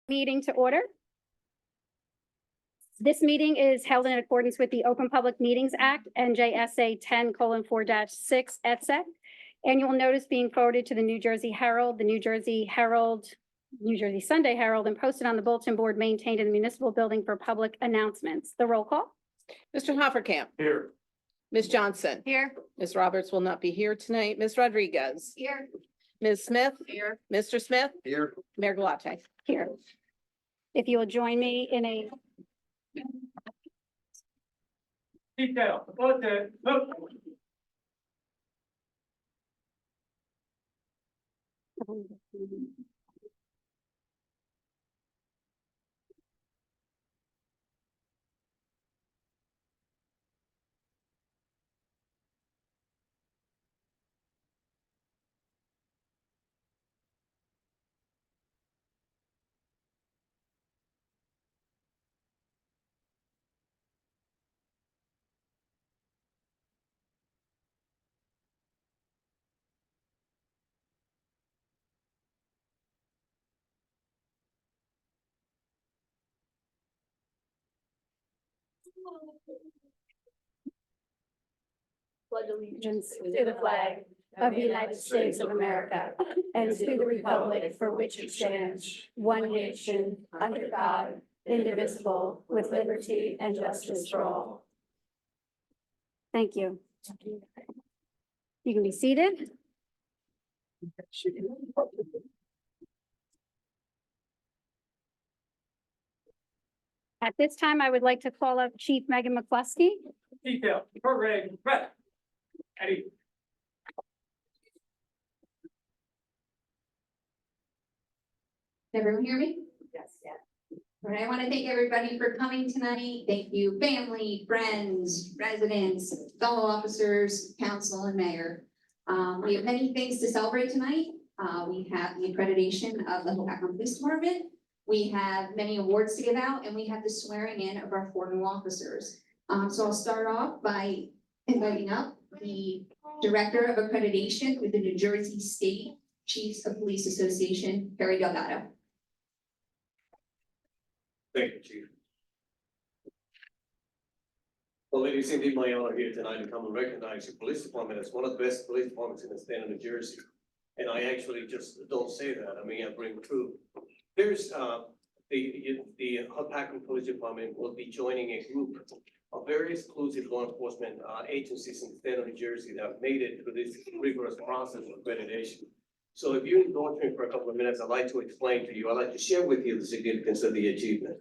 Meeting to order. This meeting is held in accordance with the Open Public Meetings Act, NJSA 10:4-6, etc. Annual notice being forwarded to the New Jersey Herald, the New Jersey Herald, New Jersey Sunday Herald, and posted on the bulletin board maintained in the municipal building for public announcements. The roll call. Mr. Hoppercamp. Here. Ms. Johnson. Here. Ms. Roberts will not be here tonight. Ms. Rodriguez. Here. Ms. Smith. Here. Mr. Smith. Here. Mayor Galate. Here. If you will join me in a Detail. Okay. Look. pledge allegiance to the flag of the United States of America and to the republic for which it stands, one nation, under God, indivisible, with liberty and justice for all. Thank you. You can be seated. At this time, I would like to call up Chief Megan McCluskey. Detail. Program. Brett. Eddie. Everyone hear me? Yes. All right, I want to thank everybody for coming tonight. Thank you, family, friends, residents, fellow officers, council, and mayor. We have many things to celebrate tonight. We have the accreditation of the Hope Akron Police Department. We have many awards to give out, and we have the swearing in of our 4 new officers. So I'll start off by inviting up the Director of Accreditation with the New Jersey State Chiefs of Police Association, Perry Delgado. Thank you, Chief. Well, ladies and gentlemen, my honor here tonight to come and recognize your police department as one of the best police departments in the state of New Jersey. And I actually just don't say that. I mean, I bring true. There's the Hope Akron Police Department will be joining a group of very exclusive law enforcement agencies in the state of New Jersey that have made it through this rigorous process of accreditation. So if you indulge me for a couple of minutes, I'd like to explain to you, I'd like to share with you the significance of the achievement.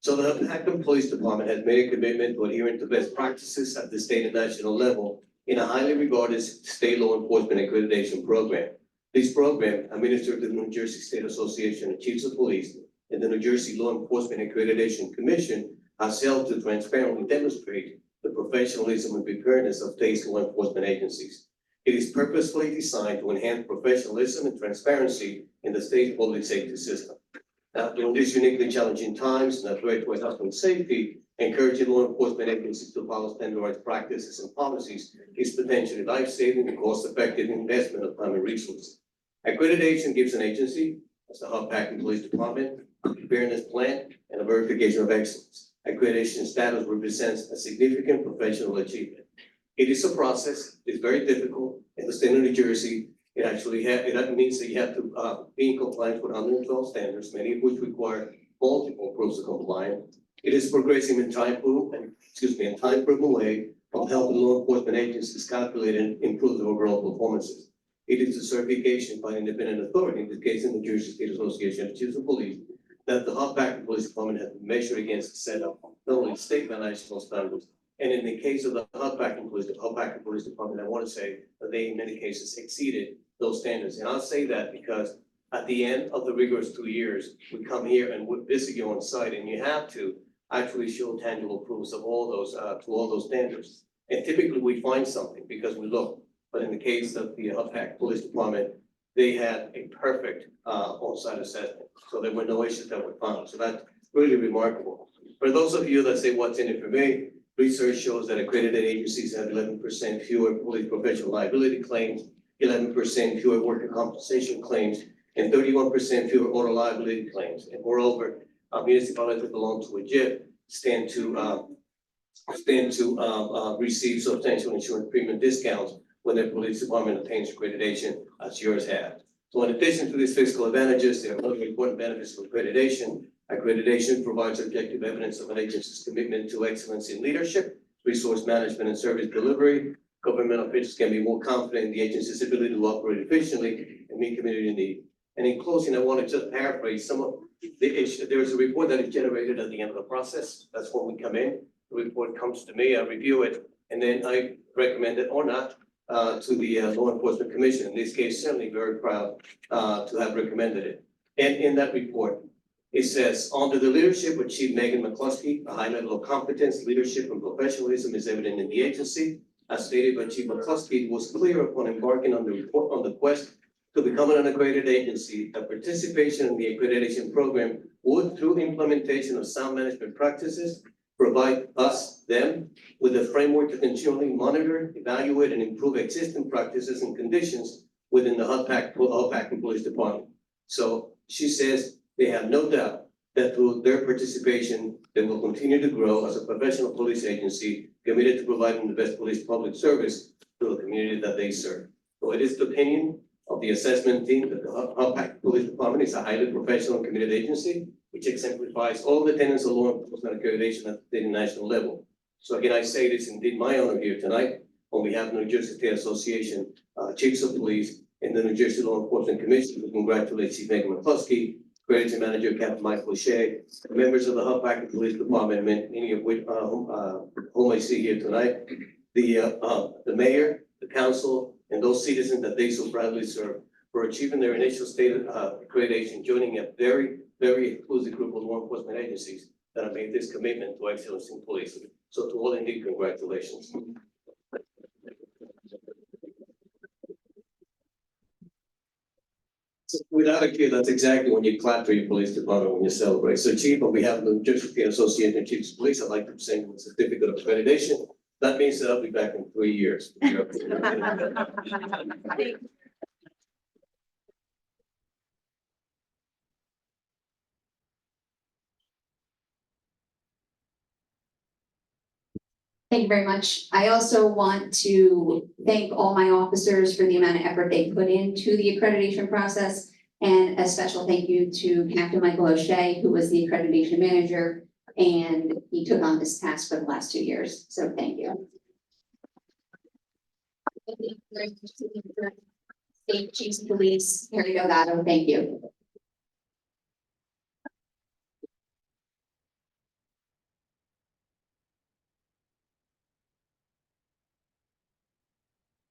So the Hope Akron Police Department has made a commitment to adhering to best practices at the state and national level in a highly regarded state law enforcement accreditation program. This program, administered through the New Jersey State Association of Chiefs of Police and the New Jersey Law Enforcement Accreditation Commission, has helped to transparently demonstrate the professionalism and preparedness of state law enforcement agencies. It is purposefully designed to enhance professionalism and transparency in the state public safety system. Now, during these uniquely challenging times and a threat to health and safety, encouraging law enforcement agencies to follow standardized practices and policies is potentially life-saving and cost-effective investment of time and resources. Accreditation gives an agency, as the Hope Akron Police Department, a preparedness plan and a verification of excellence. Accreditation status represents a significant professional achievement. It is a process, it's very difficult. In the state of New Jersey, it means that you have to be in compliance with 112 standards, many of which require multiple proofs of compliance. It is progressive in time-proven way of helping law enforcement agencies calculate and improve their overall performances. It is a certification by an independent authority, in this case, the New Jersey State Association of Chiefs of Police, that the Hope Akron Police Department has been measured against a set of not only state but national standards. And in the case of the Hope Akron Police Department, I want to say that they, in many cases, exceeded those standards. And I'll say that because at the end of the rigorous 2 years, we come here and we visit you on site, and you have to actually show tangible proofs of all those to all those standards. And typically we find something because we look. But in the case of the Hope Akron Police Department, they had a perfect on-site assessment. So there were no issues that were found. So that's really remarkable. For those of you that say what's in it for me, research shows that accredited agencies have 11% fewer police professional liability claims, 11% fewer worker compensation claims, and 31% fewer auto liability claims. And moreover, municipalities that belong to a JIP stand to receive substantial insurance premium discounts when their police department obtains accreditation, as yours have. So in addition to these fiscal advantages, there are other important benefits of accreditation. Accreditation provides objective evidence of an agency's commitment to excellence in leadership, resource management, and service delivery. Government officials can be more confident in the agency's ability to operate efficiently and meet community need. And in closing, I want to just paraphrase some of the issue. There is a report that is generated at the end of the process. That's when we come in. The report comes to me, I review it, and then I recommend it or not to the Law Enforcement Commission. In this case, certainly very proud to have recommended it. And in that report, it says, under the leadership of Chief Megan McCluskey, a high level of competence, leadership, and professionalism is evident in the agency. As stated by Chief McCluskey, it was clear upon embarking on the quest to become an accredited agency that participation in the accreditation program would, through implementation of sound management practices, provide them with a framework to continually monitor, evaluate, and improve existing practices and conditions within the Hopatcong Police Department. So she says they have no doubt that through their participation, they will continue to grow as a professional police agency committed to providing the best police public service to the community that they serve. So it is the opinion of the assessment team that the Hopatcong Police Department is a highly professional and committed agency, which exemplifies all the tenets of law enforcement accreditation at the national level. So again, I say this indeed my honor here tonight on behalf of New Jersey State Association, Chiefs of Police, and the New Jersey Law Enforcement Commission to congratulate Chief Megan McCluskey, Accreditation Manager Captain Michael O'Shea, the members of the Hopatcong Police Department, many of which whom I see here tonight, the mayor, the council, and those citizens that they so proudly serve for achieving their initial state accreditation, joining a very, very exclusive group of law enforcement agencies that have made this commitment to excellence in policing. So to all indeed, congratulations. Without a kid, that's exactly when you clap for your police department, when you celebrate. So Chief, on behalf of the New Jersey State Association of Chiefs of Police, I'd like to present you a certificate of accreditation. That means that I'll be back in 3 years. Thank you very much. I also want to thank all my officers for the amount of effort they put into the accreditation process. And a special thank you to Captain Michael O'Shea, who was the accreditation manager, and he took on this task for the last 2 years. So thank you. State Chiefs of Police, Harry Delgado, thank you.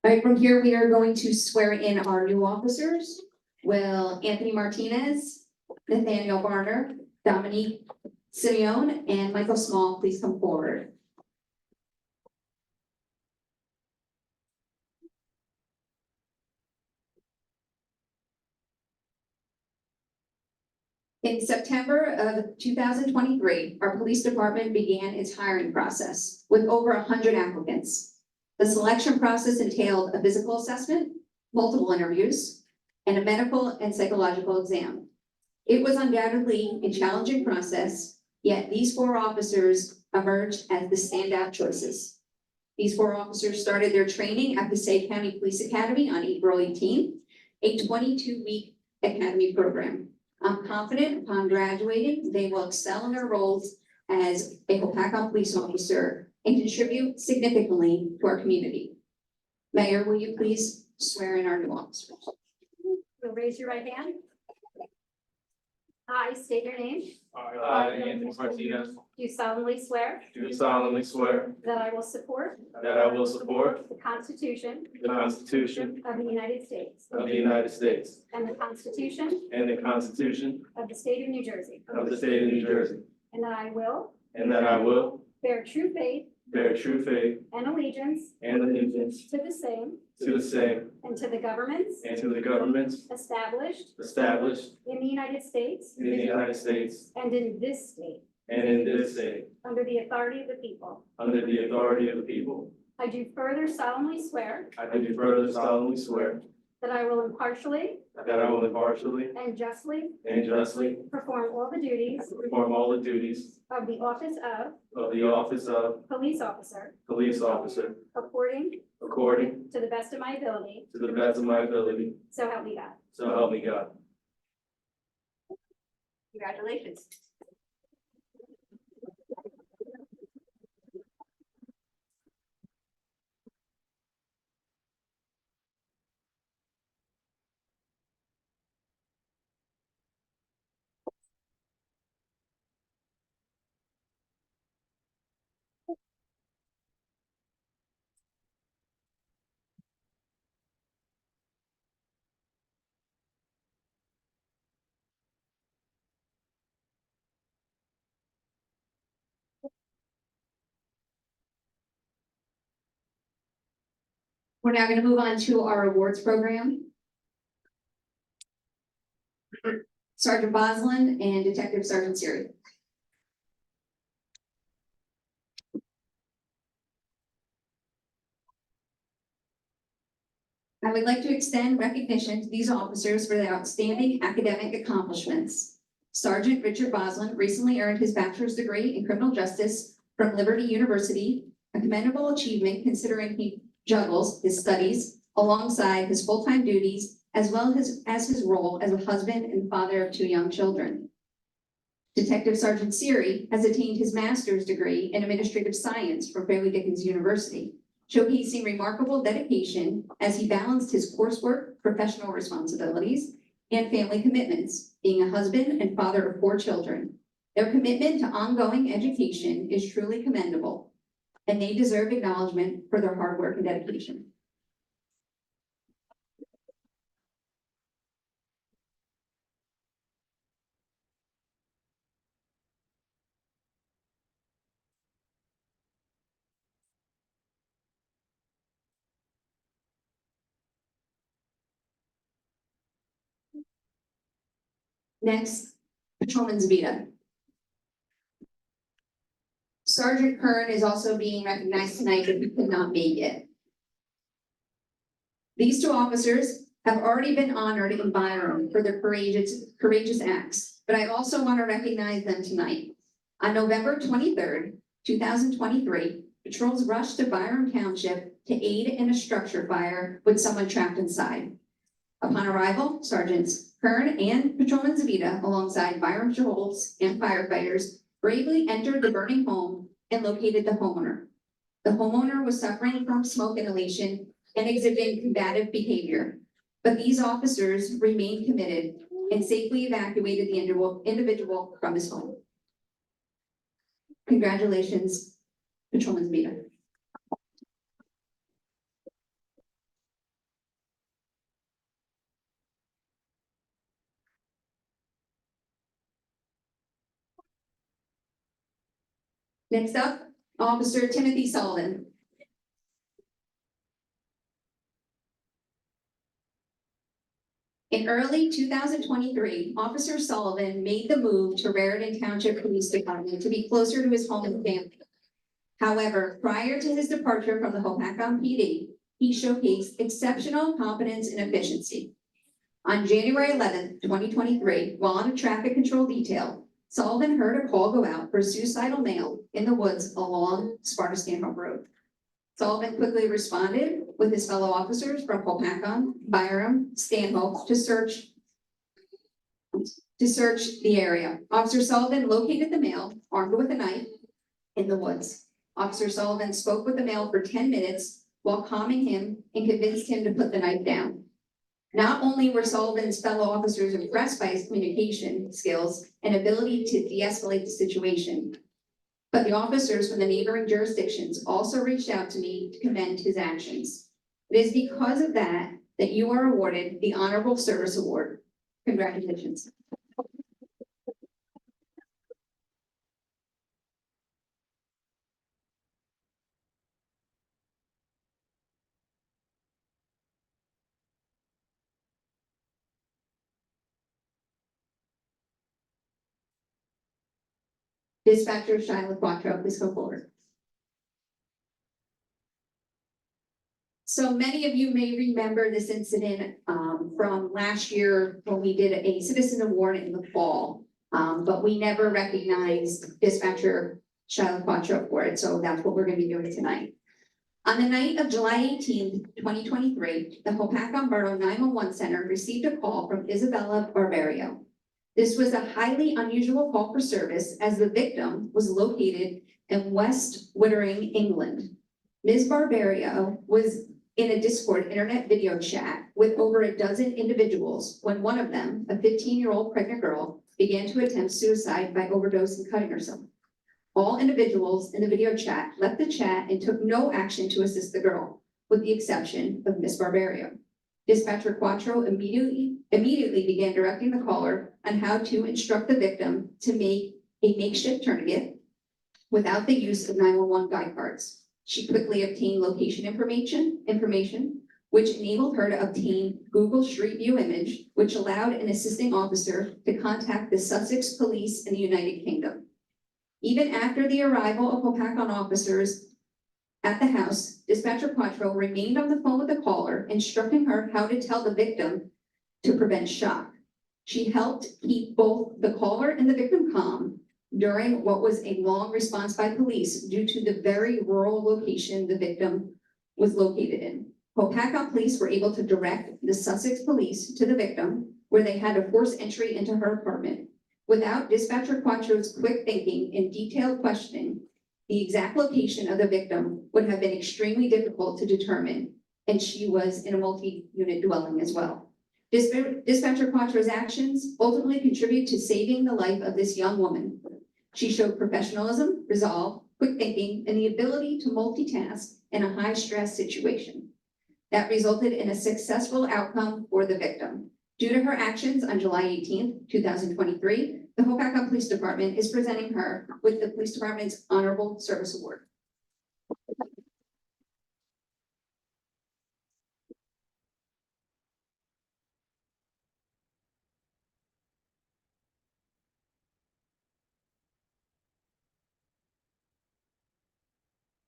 All right, from here, we are going to swear in our new officers. Will Anthony Martinez, Nathaniel Barner, Dominique Simeone, and Michael Small please come forward? In September of 2023, our police department began its hiring process with over 100 applicants. The selection process entailed a physical assessment, multiple interviews, and a medical and psychological exam. It was undoubtedly a challenging process, yet these 4 officers emerged as the standout choices. These 4 officers started their training at Passaic County Police Academy on April 18th, a 22-week academy program. I'm confident upon graduating, they will excel in their roles as a Hopatcong police officer and contribute significantly to our community. Mayor, will you please swear in our new officers? You'll raise your right hand. I state your name. I, Anthony Martinez, Do solemnly swear do solemnly swear that I will support that I will support the Constitution the Constitution of the United States of the United States and the Constitution and the Constitution of the State of New Jersey, of the State of New Jersey, and that I will and that I will bear true faith bear true faith and allegiance and allegiance to the same to the same and to the governments and to the governments established established in the United States in the United States and in this state, and in this state, under the authority of the people. under the authority of the people. I do further solemnly swear I do further solemnly swear that I will impartially that I will impartially and justly and justly perform all the duties perform all the duties of the office of the office of police officer police officer according according to the best of my ability, to the best of my ability, so help me God. so help me God. Congratulations. We're now going to move on to our awards program. Sergeant Boslin and Detective Sergeant Siri. I would like to extend recognition to these officers for their outstanding academic accomplishments. Sergeant Richard Boslin recently earned his bachelor's degree in criminal justice from Liberty University, a commendable achievement considering he juggles his studies alongside his full-time duties, as well as his role as a husband and father of 2 young children. Detective Sergeant Siri has attained his master's degree in administrative science from Fairleigh Dickinson University, showcasing remarkable dedication as he balanced his coursework, professional responsibilities, and family commitments, being a husband and father of 4 children. Their commitment to ongoing education is truly commendable, and they deserve acknowledgement for their hard work and dedication. Next, Patrolman Zavita. Sergeant Kern is also being recognized tonight, but he could not make it. These 2 officers have already been honored in Byram for their courageous acts, but I also want to recognize them tonight. On November 23rd, 2023, patrols rushed to Byram Township to aid in a structure fire with someone trapped inside. Upon arrival, Sergeants Kern and Patrolman Zavita, alongside Byram patrols and firefighters, bravely entered the burning home and located the homeowner. The homeowner was suffering from smoke inhalation and exhibiting combative behavior, but these officers remained committed and safely evacuated the individual from his home. Congratulations, Patrolman Zavita. Next up, Officer Timothy Sullivan. In early 2023, Officer Sullivan made the move to Raritan Township Police Department to be closer to his home and family. However, prior to his departure from the Hopatcong PD, he showcased exceptional competence and efficiency. On January 11th, 2023, while on a traffic control detail, Sullivan heard a call go out for a suicidal male in the woods along Sparta Stanhope Road. Sullivan quickly responded with his fellow officers from Hopatcong, Byram, Stanhope to search the area. Officer Sullivan located the male armed with a knife in the woods. Officer Sullivan spoke with the male for 10 minutes while calming him and convinced him to put the knife down. Not only were Sullivan's fellow officers impressed by his communication skills and ability to de-escalate the situation, but the officers from the neighboring jurisdictions also reached out to me to commend his actions. It is because of that you are awarded the Honorable Service Award. Congratulations. Dispatcher Shyla Quattro, please come forward. So many of you may remember this incident from last year when we did a citizen award in the fall. But we never recognized dispatcher Shiloh Quattro for it, so that's what we're gonna be doing tonight. On the night of July 18th, 2023, the Hopatcong Borough 911 Center received a call from Isabella Barbario. This was a highly unusual call for service as the victim was located in West Wittering, England. Ms. Barbario was in a Discord internet video chat with over a dozen individuals when one of them, a 15-year-old pregnant girl, began to attempt suicide by overdose and cutting herself. All individuals in the video chat left the chat and took no action to assist the girl, with the exception of Ms. Barbario. Dispatcher Quattro immediately began directing the caller on how to instruct the victim to make a makeshift tourniquet without the use of 911 guide cards. She quickly obtained location information, which enabled her to obtain Google Street View image, which allowed an assisting officer to contact the Sussex Police in the United Kingdom. Even after the arrival of Hopatcong officers at the house, Dispatcher Quattro remained on the phone with the caller, instructing her how to tell the victim to prevent shock. She helped keep both the caller and the victim calm during what was a long response by police due to the very rural location the victim was located in. Hopatcong police were able to direct the Sussex Police to the victim, where they had to force entry into her apartment. Without Dispatcher Quattro's quick thinking and detailed questioning, the exact location of the victim would have been extremely difficult to determine, and she was in a multi-unit dwelling as well. Dispatcher Quattro's actions ultimately contribute to saving the life of this young woman. She showed professionalism, resolve, quick thinking, and the ability to multitask in a high-stress situation. That resulted in a successful outcome for the victim. Due to her actions on July 18th, 2023, the Hopatcong Police Department is presenting her with the Police Department's Honorable Service Award.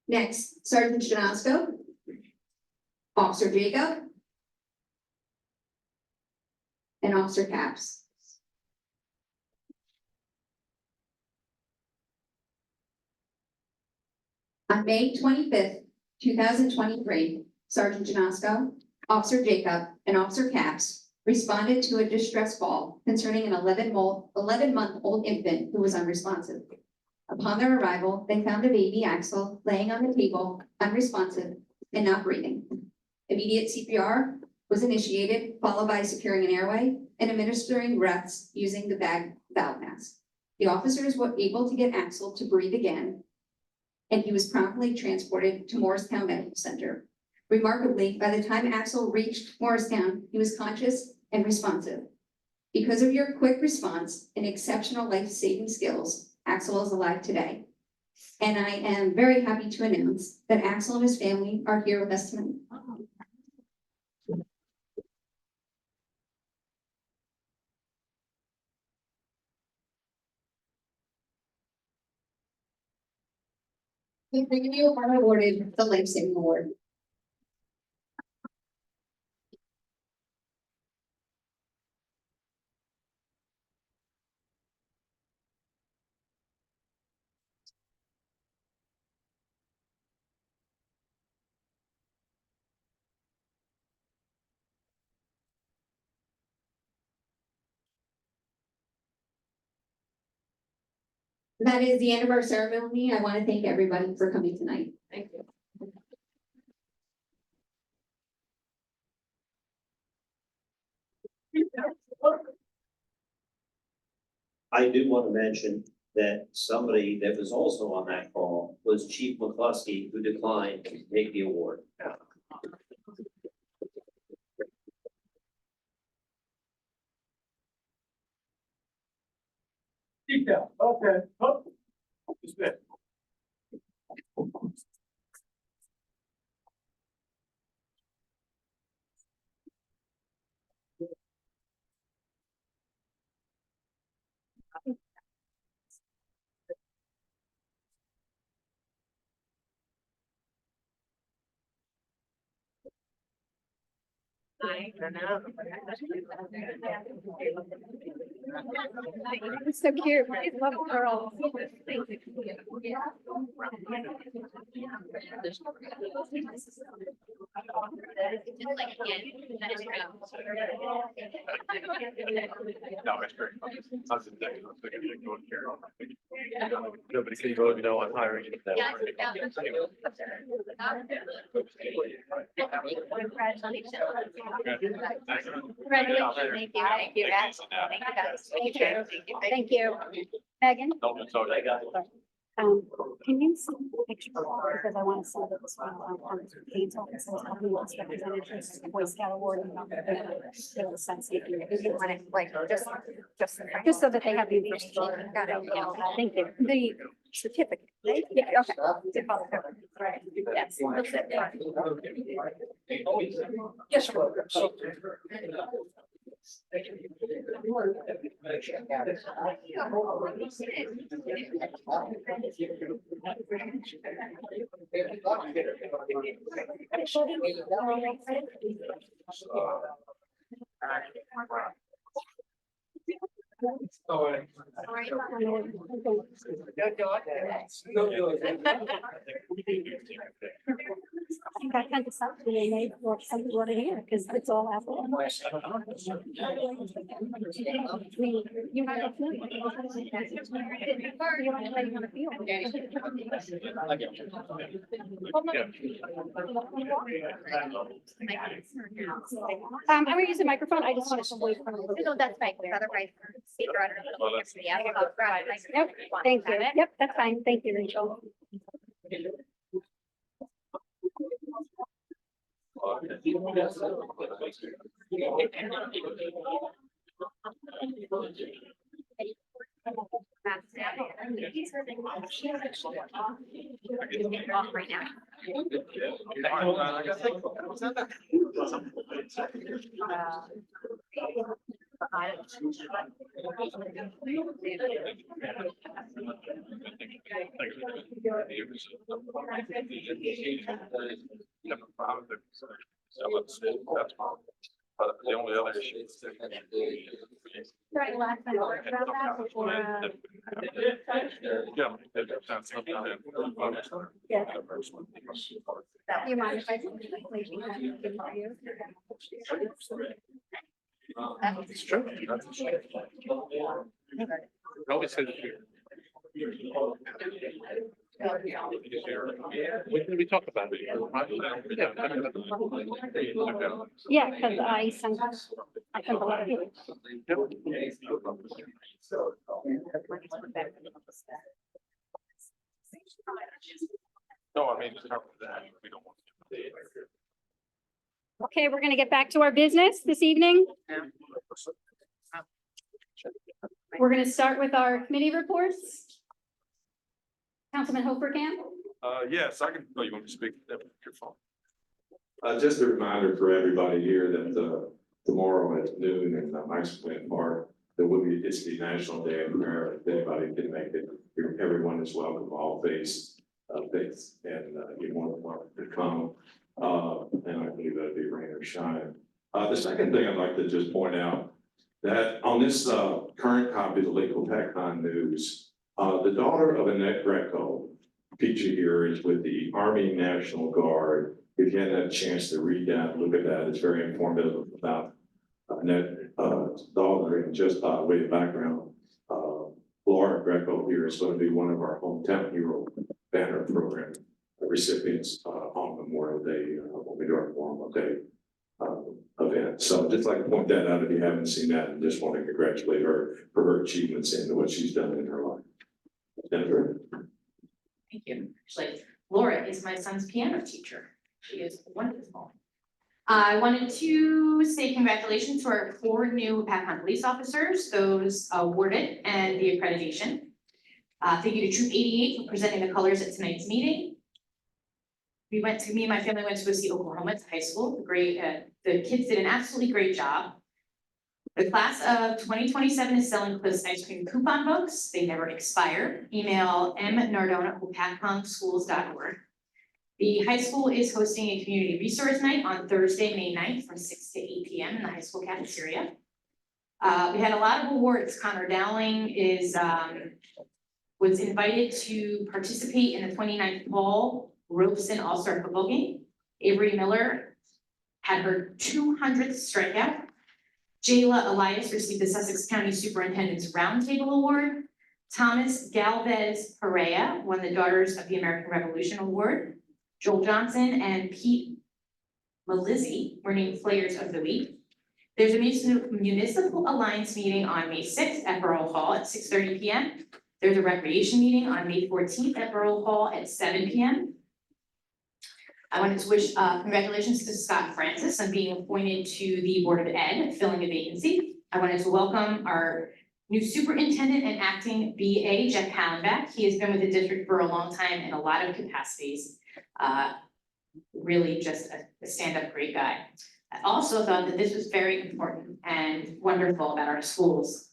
Next, Sergeant Janosko, Officer Jacob, and Officer Capps. On May 25th, 2023, Sergeant Janosko, Officer Jacob, and Officer Capps responded to a distress call concerning an 11-month-old infant who was unresponsive. Upon their arrival, they found a baby Axel laying on the table, unresponsive and not breathing. Immediate CPR was initiated, followed by securing an airway and administering breaths using the bag valve mask. The officers were able to get Axel to breathe again, and he was promptly transported to Morristown Medical Center. Remarkably, by the time Axel reached Morristown, he was conscious and responsive. Because of your quick response and exceptional life-saving skills, Axel is alive today. And I am very happy to announce that Axel and his family are here with us tonight. We bring you are awarded the Life Saving Award. That is the end of our ceremony. I want to thank everybody for coming tonight. Thank you. I do want to mention that somebody that was also on that call was Chief McCluskey, who declined to take the award. Detail, okay, oh, dismiss. It's so cute. I love girls. No, it's very. Nobody can vote no on hiring. Congratulations. Thank you. Thank you, guys. Thank you. Thank you. Megan, can you send the picture because I want to send it to on the Kate's office. Helping us represented his Boy Scout award. And just so that they have the information. Thank you. The certificate. Right? Yeah, okay. Right. Yes. Yes. I think I kind of stopped the name or something over here because it's all Apple. You might have flu. You don't really want to feel. I'm gonna use the microphone. I just want to wait for. No, that's fine, otherwise, speaker under. Yep, thank you. Yep, that's fine. Thank you, Rachel. Right now. But the only other issue is. Sorry, last time about that before, Yeah. That's something that- yeah. Do you mind if I? It's true. That's true. It always says here. When did we talk about it? Yeah, because I sent a lot of you. No, I mean, it's not that. We don't want to. Okay, we're gonna get back to our business this evening. We're gonna start with our committee reports. Councilman Hoferkamp. Yes, I can, oh, you want me to speak? Your phone. Just a reminder for everybody here that, tomorrow at noon in Mike's Plant Park, there will be, it's the National Day of Prayer. If anybody can make it, everyone is welcome, all faiths, and you're more than welcome to come. And I believe that'll be rain or shine. The second thing I'd like to just point out that on this, current copy of the Lakeville Tacon News, the daughter of Annette Greco, picture here is with the Army National Guard. If you hadn't had a chance to read that, look at that, it's very informative about Annette, daughter, and just by way of background, Laura Greco here is going to be one of our Hometown Hero banner program recipients, on Memorial Day, when we do our Memorial Day, event. So I'd just like to point that out if you haven't seen that, and just want to congratulate her for her achievements and what she's done in her life. Jennifer? Thank you. Actually, Laura is my son's piano teacher. She is wonderful. I wanted to say congratulations to our 4 new Pac-Man police officers, those awarded and the accreditation. Thank you to Troop 88 for presenting the colors at tonight's meeting. Me and my family went to go see Oklahoma at high school. The kids did an absolutely great job. The class of 2027 is selling Cliff's ice cream coupon books. They never expire. Email m.nardone@pacconschools.org. The high school is hosting a community resource night on Thursday, May 9th from 6 to 8 p.m. in the high school cafeteria. We had a lot of awards. Connor Dowling was invited to participate in the 29th Paul Robeson All-Star Football Game. Avery Miller had her 200th strikeout. Jayla Elias received the Sussex County Superintendent's Roundtable Award. Thomas Galvez Perea won the Daughters of the American Revolution Award. Joel Johnson and Pete Melizzi were named Players of the Week. There's a municipal alliance meeting on May 6th at Borough Hall at 6:30 p.m. There's a recreation meeting on May 14th at Borough Hall at 7 p.m. I wanted to wish congratulations to Scott Francis on being appointed to the Board of Ed, filling a vacancy. I wanted to welcome our new superintendent and acting BA, Jeff Hallenbeck. He has been with the district for a long time in a lot of capacities. Really just a stand-up great guy. I also thought that this was very important and wonderful about our schools.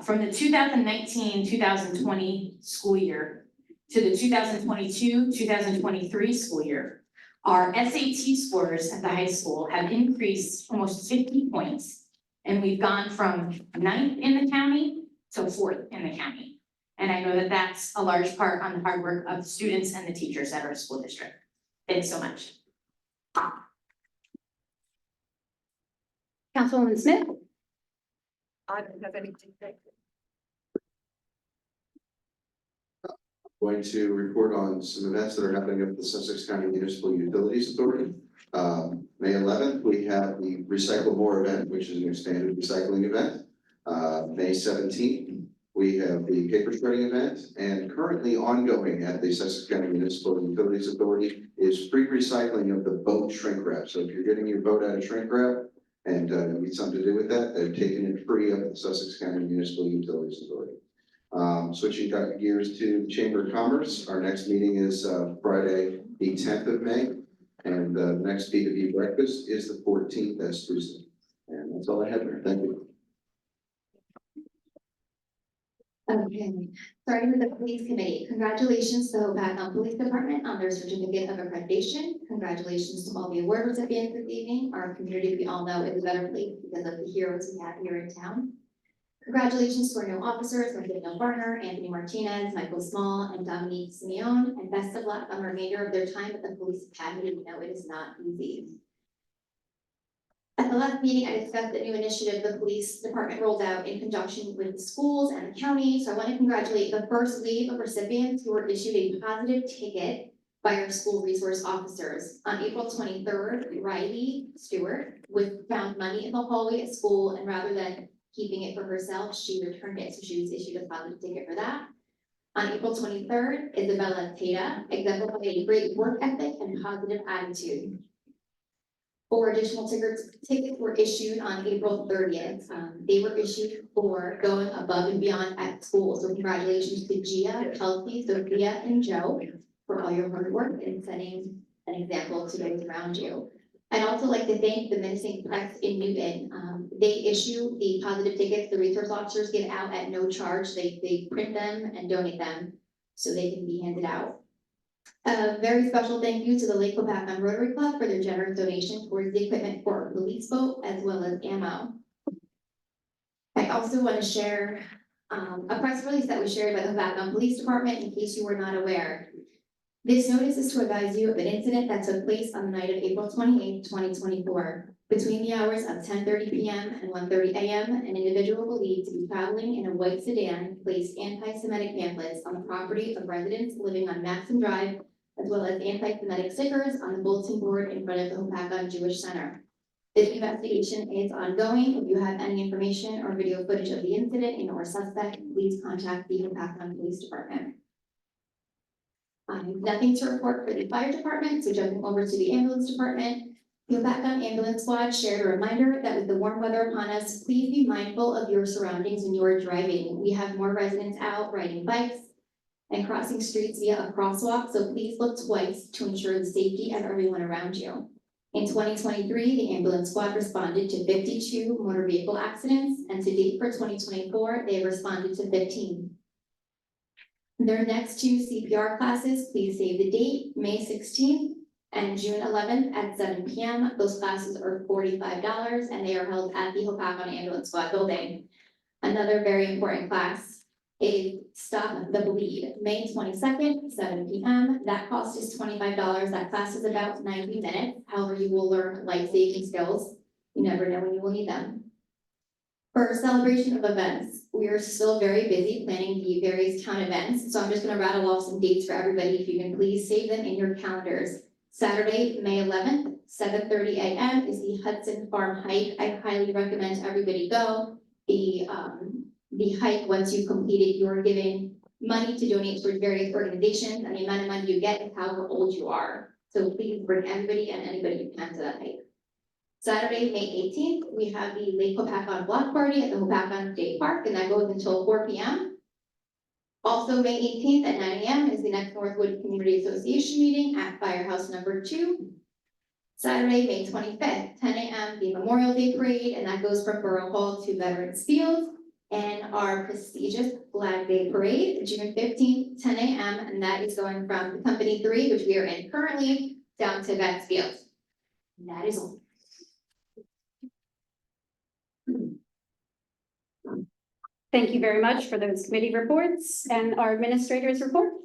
From the 2019-2020 school year to the 2022-2023 school year, our SAT scores at the high school have increased almost 50 points. And we've gone from 9th in the county to 4th in the county. And I know that that's a large part on the hard work of the students and the teachers at our school district. Thanks so much. Councilwoman Smith? I don't have anything. Going to report on some events that are happening at the Sussex County Municipal Utilities Authority. May 11th, we have the Recycle More event, which is an expanded recycling event. May 17th, we have the paper shredding event, and currently ongoing at the Sussex County Municipal Utilities Authority is free recycling of the boat shrink wrap. So if you're getting your boat out of shrink wrap and you need something to do with that, they're taking it free up at the Sussex County Municipal Utilities Authority. Switching gears to the Chamber of Commerce, our next meeting is Friday, the 10th of May, and the next B2B breakfast is the 14th, that's Tuesday. And that's all I have there. Thank you. Okay, starting with the police committee, congratulations to the Hopatcong Police Department on their certificate of accreditation. Congratulations to all the award recipients this evening. Our community, we all know, is a better place because of the heroes we have here in town. Congratulations to our new officers, like Daniel Barner, Anthony Martinez, Michael Small, and Dominique Simeone, and best of luck on the remainder of their time at the police academy. We know it is not easy. At the last meeting, I discussed the new initiative the police department rolled out in conjunction with the schools and the county. So I want to congratulate the first wave of recipients who were issued a positive ticket by our school resource officers. On April 23rd, Riley Stewart was found money in the hallway at school, and rather than keeping it for herself, she returned it, so she was issued a positive ticket for that. On April 23rd, Isabella Tata exemplified a great work ethic and positive attitude. 4 additional tickets were issued on April 30th. They were issued for going above and beyond at school. So congratulations to Gia, Kelsey, Sophia, and Joe for all your hard work and setting an example to those around you. I'd also like to thank the Menacing Press in Newton. They issue the positive tickets the resource officers give out at no charge. They print them and donate them so they can be handed out. A very special thank you to the Lake Hopatcong Rotary Club for their generous donation towards the equipment for our police boat as well as ammo. I also want to share a press release that was shared by the Hopatcong Police Department in case you were not aware. This notice is to advise you of an incident that took place on the night of April 28, 2024. Between the hours of 10:30 p.m. and 1:30 a.m., an individual believed to be traveling in a white sedan placed anti-Semitic pamphlets on the property of residents living on Maxim Drive, as well as anti-Semitic stickers on the bulletin board in front of the Hopatcong Jewish Center. This investigation is ongoing. If you have any information or video footage of the incident and or suspect, please contact the Hopatcong Police Department. Nothing to report for the fire department, so jumping over to the ambulance department. The Hopatcong Ambulance Squad shared a reminder that with the warm weather upon us, please be mindful of your surroundings when you are driving. We have more residents out riding bikes and crossing streets via a crosswalk, so please look twice to ensure the safety of everyone around you. In 2023, the ambulance squad responded to 52 motor vehicle accidents, and to date for 2024, they have responded to 15. Their next two CPR classes, please save the date, May 16th and June 11th at 7 p.m. Those classes are $45 and they are held at the Hopatcong Ambulance Squad building. Another very important class is Stop the Bleed, May 22nd, 7 p.m. That cost is $25. That class is about 90 minutes. However, you will learn life-saving skills. You never know when you will need them. For celebration of events, we are still very busy planning the various town events, so I'm just gonna rattle off some dates for everybody, if you can please save them in your calendars. Saturday, May 11th, 7:30 a.m. is the Hudson Farm Hike. I highly recommend everybody go. The hike, once you've completed, you are given money to donate towards various organizations, and the amount of money you get is however old you are. So please bring everybody and anybody you can to that hike. Saturday, May 18th, we have the Lake Hopatcong Block Party at the Hopatcong State Park, and that goes until 4 p.m. Also, May 18th at 9 a.m. is the next Northwood Community Association meeting at Firehouse number 2. Saturday, May 25th, 10 a.m., the Memorial Day Parade, and that goes from Borough Hall to Veterans Field. And our prestigious Flag Day Parade, June 15th, 10 a.m., and that is going from Company 3, which we are in currently, down to Vets Field. And that is all. Thank you very much for those committee reports and our administrators' reports.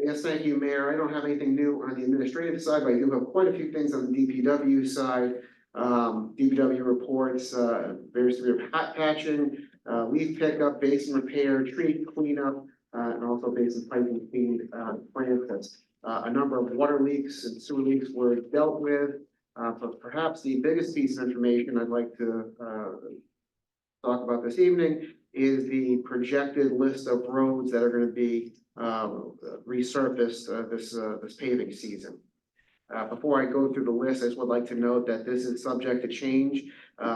Yes, thank you, Mayor. I don't have anything new on the administrative side, but I do have quite a few things on the DPW side. DPW reports, various degree of hot patching, leaf pickup, basin repair, tree cleanup, and also basin piping clean, plants. A number of water leaks and sewer leaks were dealt with. But perhaps the biggest piece of information I'd like to talk about this evening is the projected list of roads that are going to be resurfaced this paving season. Before I go through the list, I just would like to note that this is subject to change,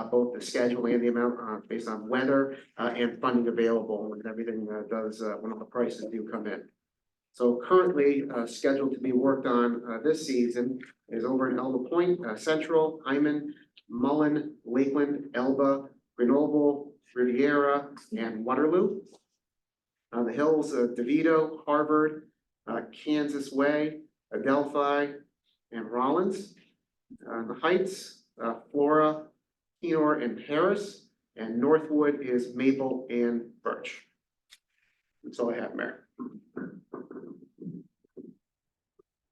both the schedule and the amount based on weather and funding available and everything does when all the prices do come in. So currently scheduled to be worked on this season is over in Elba Point, Central, Hyman, Mullen, Lakeland, Elba, Grenoble, Riviera, and Waterloo. The hills, DeVito, Harvard, Kansas Way, Adelphi, and Rollins. The Heights, Flora, Kenor, and Harris, and Northwood is Maple and Birch. That's all I have, Mayor.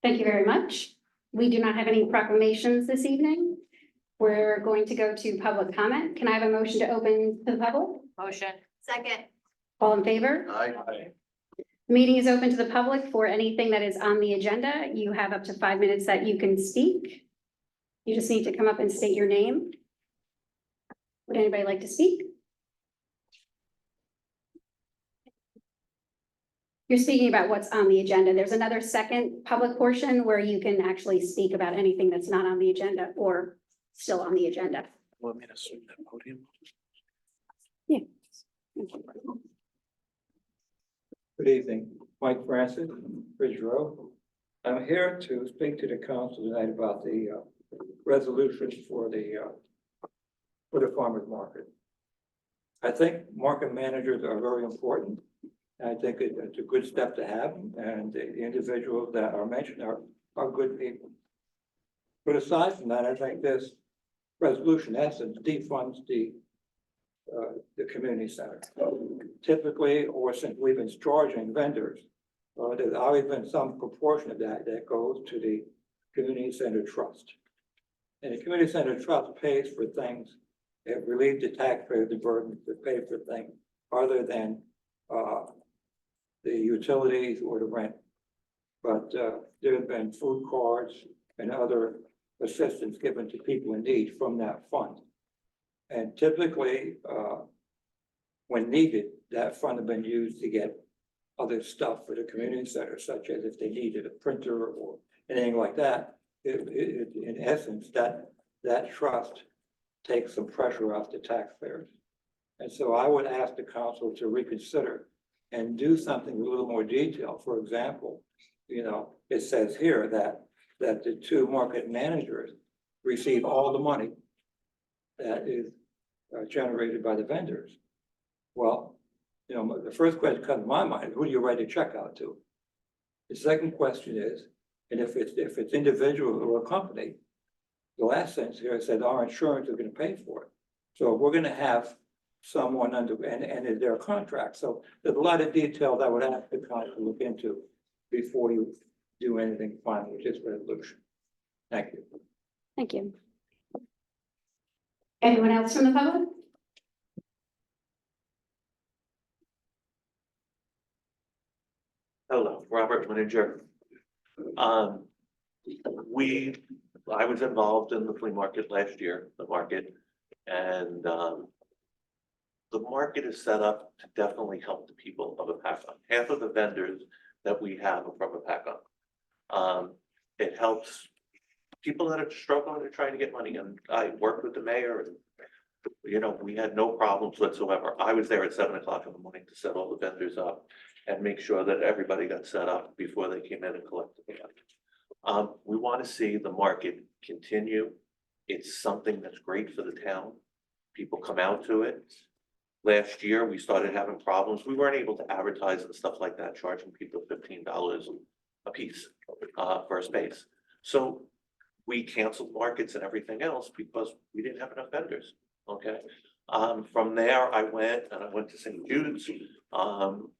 Thank you very much. We do not have any proclamations this evening. We're going to go to public comment. Can I have a motion to open to the public? Motion. Second. All in favor? Aye. The meeting is open to the public for anything that is on the agenda. You have up to 5 minutes that you can speak. You just need to come up and state your name. Would anybody like to speak? You're speaking about what's on the agenda. There's another second public portion where you can actually speak about anything that's not on the agenda or still on the agenda. Want me to swing that podium? Yeah. Good evening, Mike Francis, Ridge Road. I'm here to speak to the council tonight about the resolution for the farmers market. I think market managers are very important. I think it's a good step to have, and the individuals that are mentioned are good people. But aside from that, I think this resolution, in essence, defunds the community center. Typically, or since we've been charging vendors, there's always been some proportion of that goes to the community center trust. And the community center trust pays for things that relieve the taxpayer the burden to pay for things other than the utilities or the rent. But there have been food cards and other assistance given to people in need from that fund. And typically, when needed, that fund has been used to get other stuff for the community center, such as if they needed a printer or anything like that. In essence, that trust takes some pressure off the taxpayers. And so I would ask the council to reconsider and do something with a little more detail. For example, it says here that the two market managers receive all the money that is generated by the vendors. Well, You know, the first question comes to my mind, who do you write a check out to? The second question is, and if it's individual or a company, the last sentence here said our insurance is gonna pay for it. So we're gonna have someone under, and is there a contract? So there's a lot of detail that would have to kind of look into before you do anything final with this resolution. Thank you. Thank you. Anyone else from the public? Hello, Robert Manager. I was involved in the flea market last year, the market, and, the market is set up to definitely help the people of Apacon. Half of the vendors that we have are from Apacon. It helps people that are struggling to try to get money, and I worked with the mayor and, you know, we had no problems whatsoever. I was there at 7 o'clock in the morning to set all the vendors up and make sure that everybody got set up before they came in and collected the money. We want to see the market continue. It's something that's great for the town. People come out to it. Last year, we started having problems. We weren't able to advertise and stuff like that, charging people $15 a piece for a space. So we canceled markets and everything else because we didn't have enough vendors, okay? From there, I went to St. Jude's.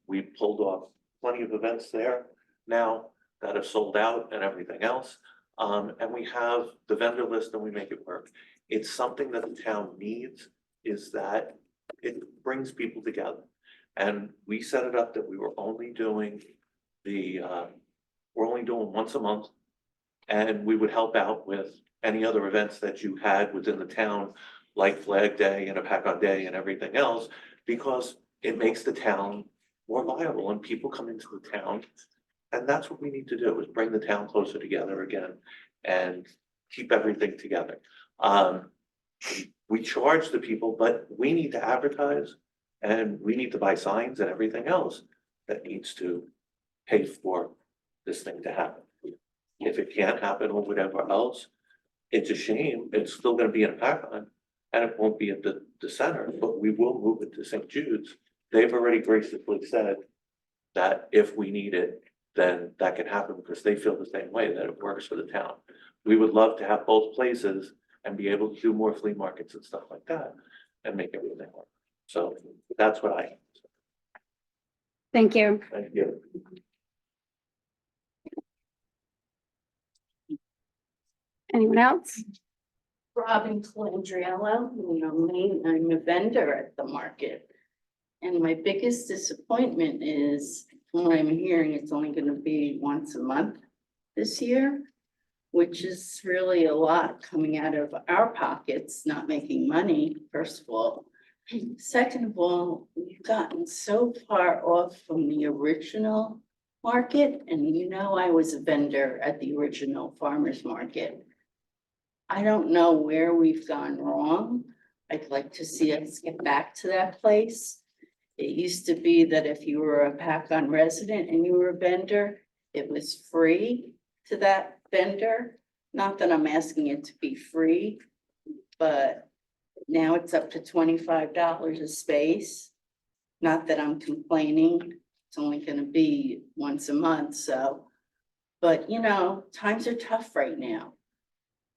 We pulled off plenty of events there now that have sold out and everything else. And we have the vendor list and we make it work. It's something that the town needs, is that it brings people together. And we set it up that we were only doing we're only doing once a month. And we would help out with any other events that you had within the town, like Flag Day and Apacon Day and everything else, because it makes the town more viable and people come into the town. And that's what we need to do, is bring the town closer together again and keep everything together. We charge the people, but we need to advertise and we need to buy signs and everything else that needs to pay for this thing to happen. If it can't happen or whatever else, it's a shame. It's still gonna be in Apacon and it won't be at the center, but we will move it to St. Jude's. They've already graciously said that if we need it, then that can happen because they feel the same way, that it works for the town. We would love to have both places and be able to do more flea markets and stuff like that and make everything work. So that's what Thank you. thank you. Anyone else? Robin Colandriello, you know me, I'm a vendor at the market. And my biggest disappointment is, from what I'm hearing, it's only gonna be once a month this year, which is really a lot coming out of our pockets, not making money, first of all. Second of all, we've gotten so far off from the original market, and you know I was a vendor at the original farmer's market. I don't know where we've gone wrong. I'd like to see us get back to that place. It used to be that if you were a Apacon resident and you were a vendor, it was free to that vendor. Not that I'm asking it to be free, but now it's up to $25 a space. Not that I'm complaining, it's only gonna be once a month, so. But you know, times are tough right now.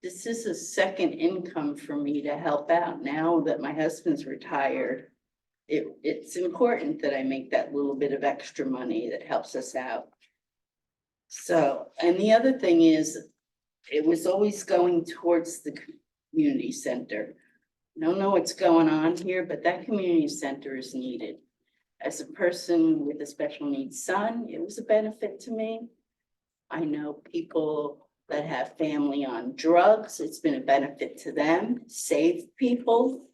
This is a second income for me to help out now that my husband's retired. It's important that I make that little bit of extra money that helps us out. So, and the other thing is, it was always going towards the community center. I don't know what's going on here, but that community center is needed. As a person with a special needs son, it was a benefit to me. I know people that have family on drugs, it's been a benefit to them, save people.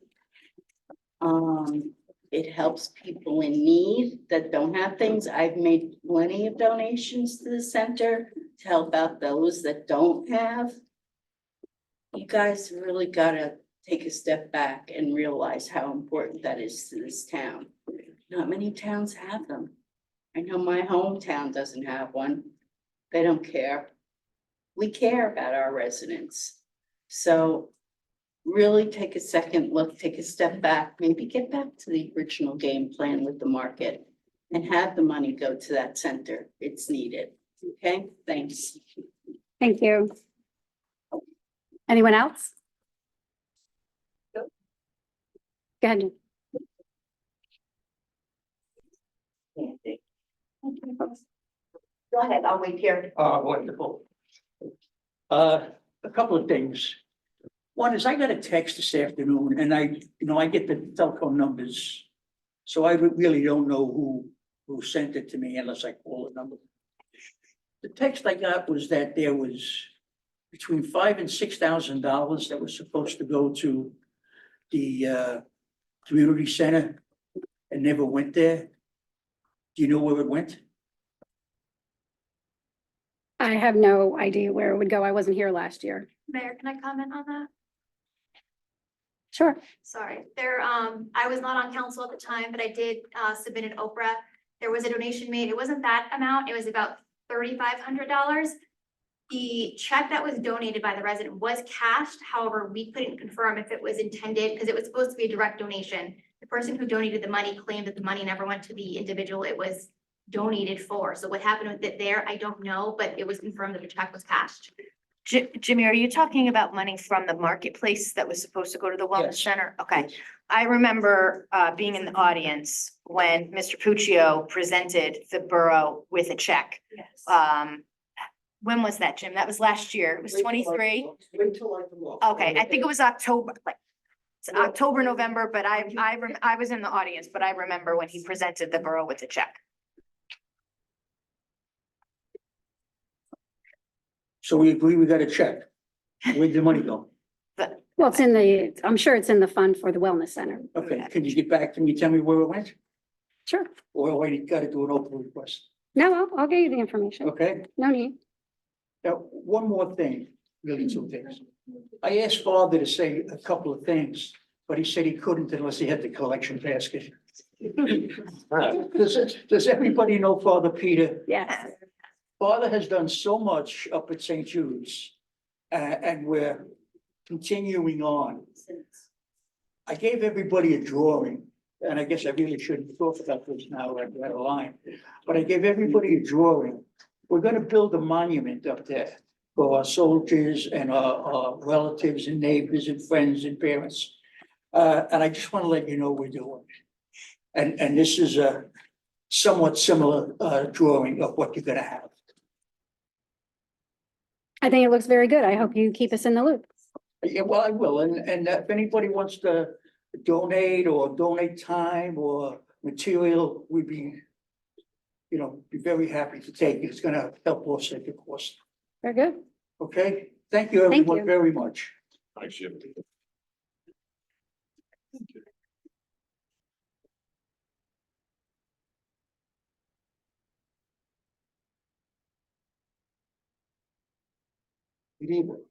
It helps people in need that don't have things. I've made plenty of donations to the center to help out those that don't have. You guys really gotta take a step back and realize how important that is to this town. Not many towns have them. I know my hometown doesn't have one. They don't care. We care about our residents. So really take a second look, take a step back, maybe get back to the original game plan with the market and have the money go to that center. It's needed. Okay, thanks. Thank you. Anyone else? Go ahead. Go ahead, I'll wait here. Wonderful. A couple of things. One is I got a text this afternoon and I get the telephone numbers. So I really don't know who sent it to me unless I call the number. The text I got was that there was between $5,000 and $6,000 that was supposed to go to the community center and never went there. Do you know where it went? I have no idea where it would go. I wasn't here last year. Mayor, can I comment on that? Sure. Sorry, I was not on council at the time, but I did, submit an Oprah. There was a donation made. It wasn't that amount. It was about $3,500. The check that was donated by the resident was cashed. However, we couldn't confirm if it was intended, because it was supposed to be a direct donation. The person who donated the money claimed that the money never went to the individual it was donated for. So what happened with it there, I don't know, but it was confirmed that the check was cashed. Jimmy, are you talking about money from the marketplace that was supposed to go to the wellness Yes. center? Okay. I remember being in the audience when Mr. Puccio presented the borough with a check. Yes. When was that, Jim? That was last year. It was 23. Wait till I can look. Okay, I think it was October, like it's October, November, but I was in the audience, but I remember when he presented the borough with a check. So we agree we got a check. Where'd the money go? Well, I'm sure it's in the fund for the wellness center. Okay, can you get back to me, tell me where it went? Sure. Or you gotta do an open request, No, I'll get you the information. okay? No need. Now, one more thing, really two things. I asked Father to say a couple of things, but he said he couldn't unless he had the collection basket. Does everybody know Father Peter? Yes. Father has done so much up at St. Jude's, and we're continuing on. I gave everybody a drawing, and I guess I really shouldn't talk about this now, I'm out of line. But I gave everybody a drawing. We're gonna build a monument up there for our soldiers and our relatives and neighbors and friends and parents. And I just wanna let you know we're doing it. And this is a somewhat similar, drawing of what you're gonna have. I think it looks very good. I hope you keep us in the loop. Yeah, well, I will, and if anybody wants to donate time or material, we'd be, be very happy to take it. It's gonna help offset the cost. Very good. Okay, thank you Thank everyone you. very much. Thanks, Jim. Good evening.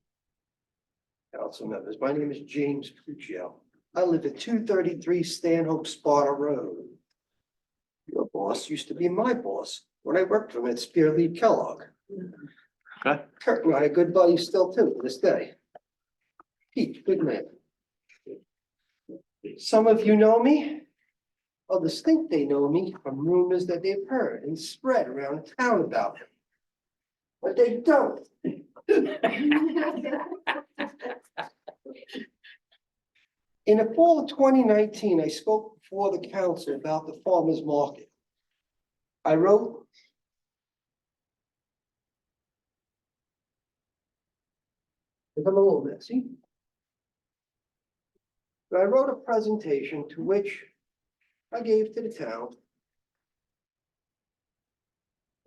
Council members, my name is James Puccio. I live at 233 Stanhope Sparta Road. Your boss used to be my boss when I worked for him at Spearleaf Kellogg. Okay. Kurt and I are good buddies still too, to this day. Pete, good man. Some of you know me. Others think they know me from rumors that they've heard and spread around town about him. But they don't. In the fall of 2019, I spoke before the council about the farmer's market. I wrote, I'm a little messy, but I wrote a presentation to which I gave to the town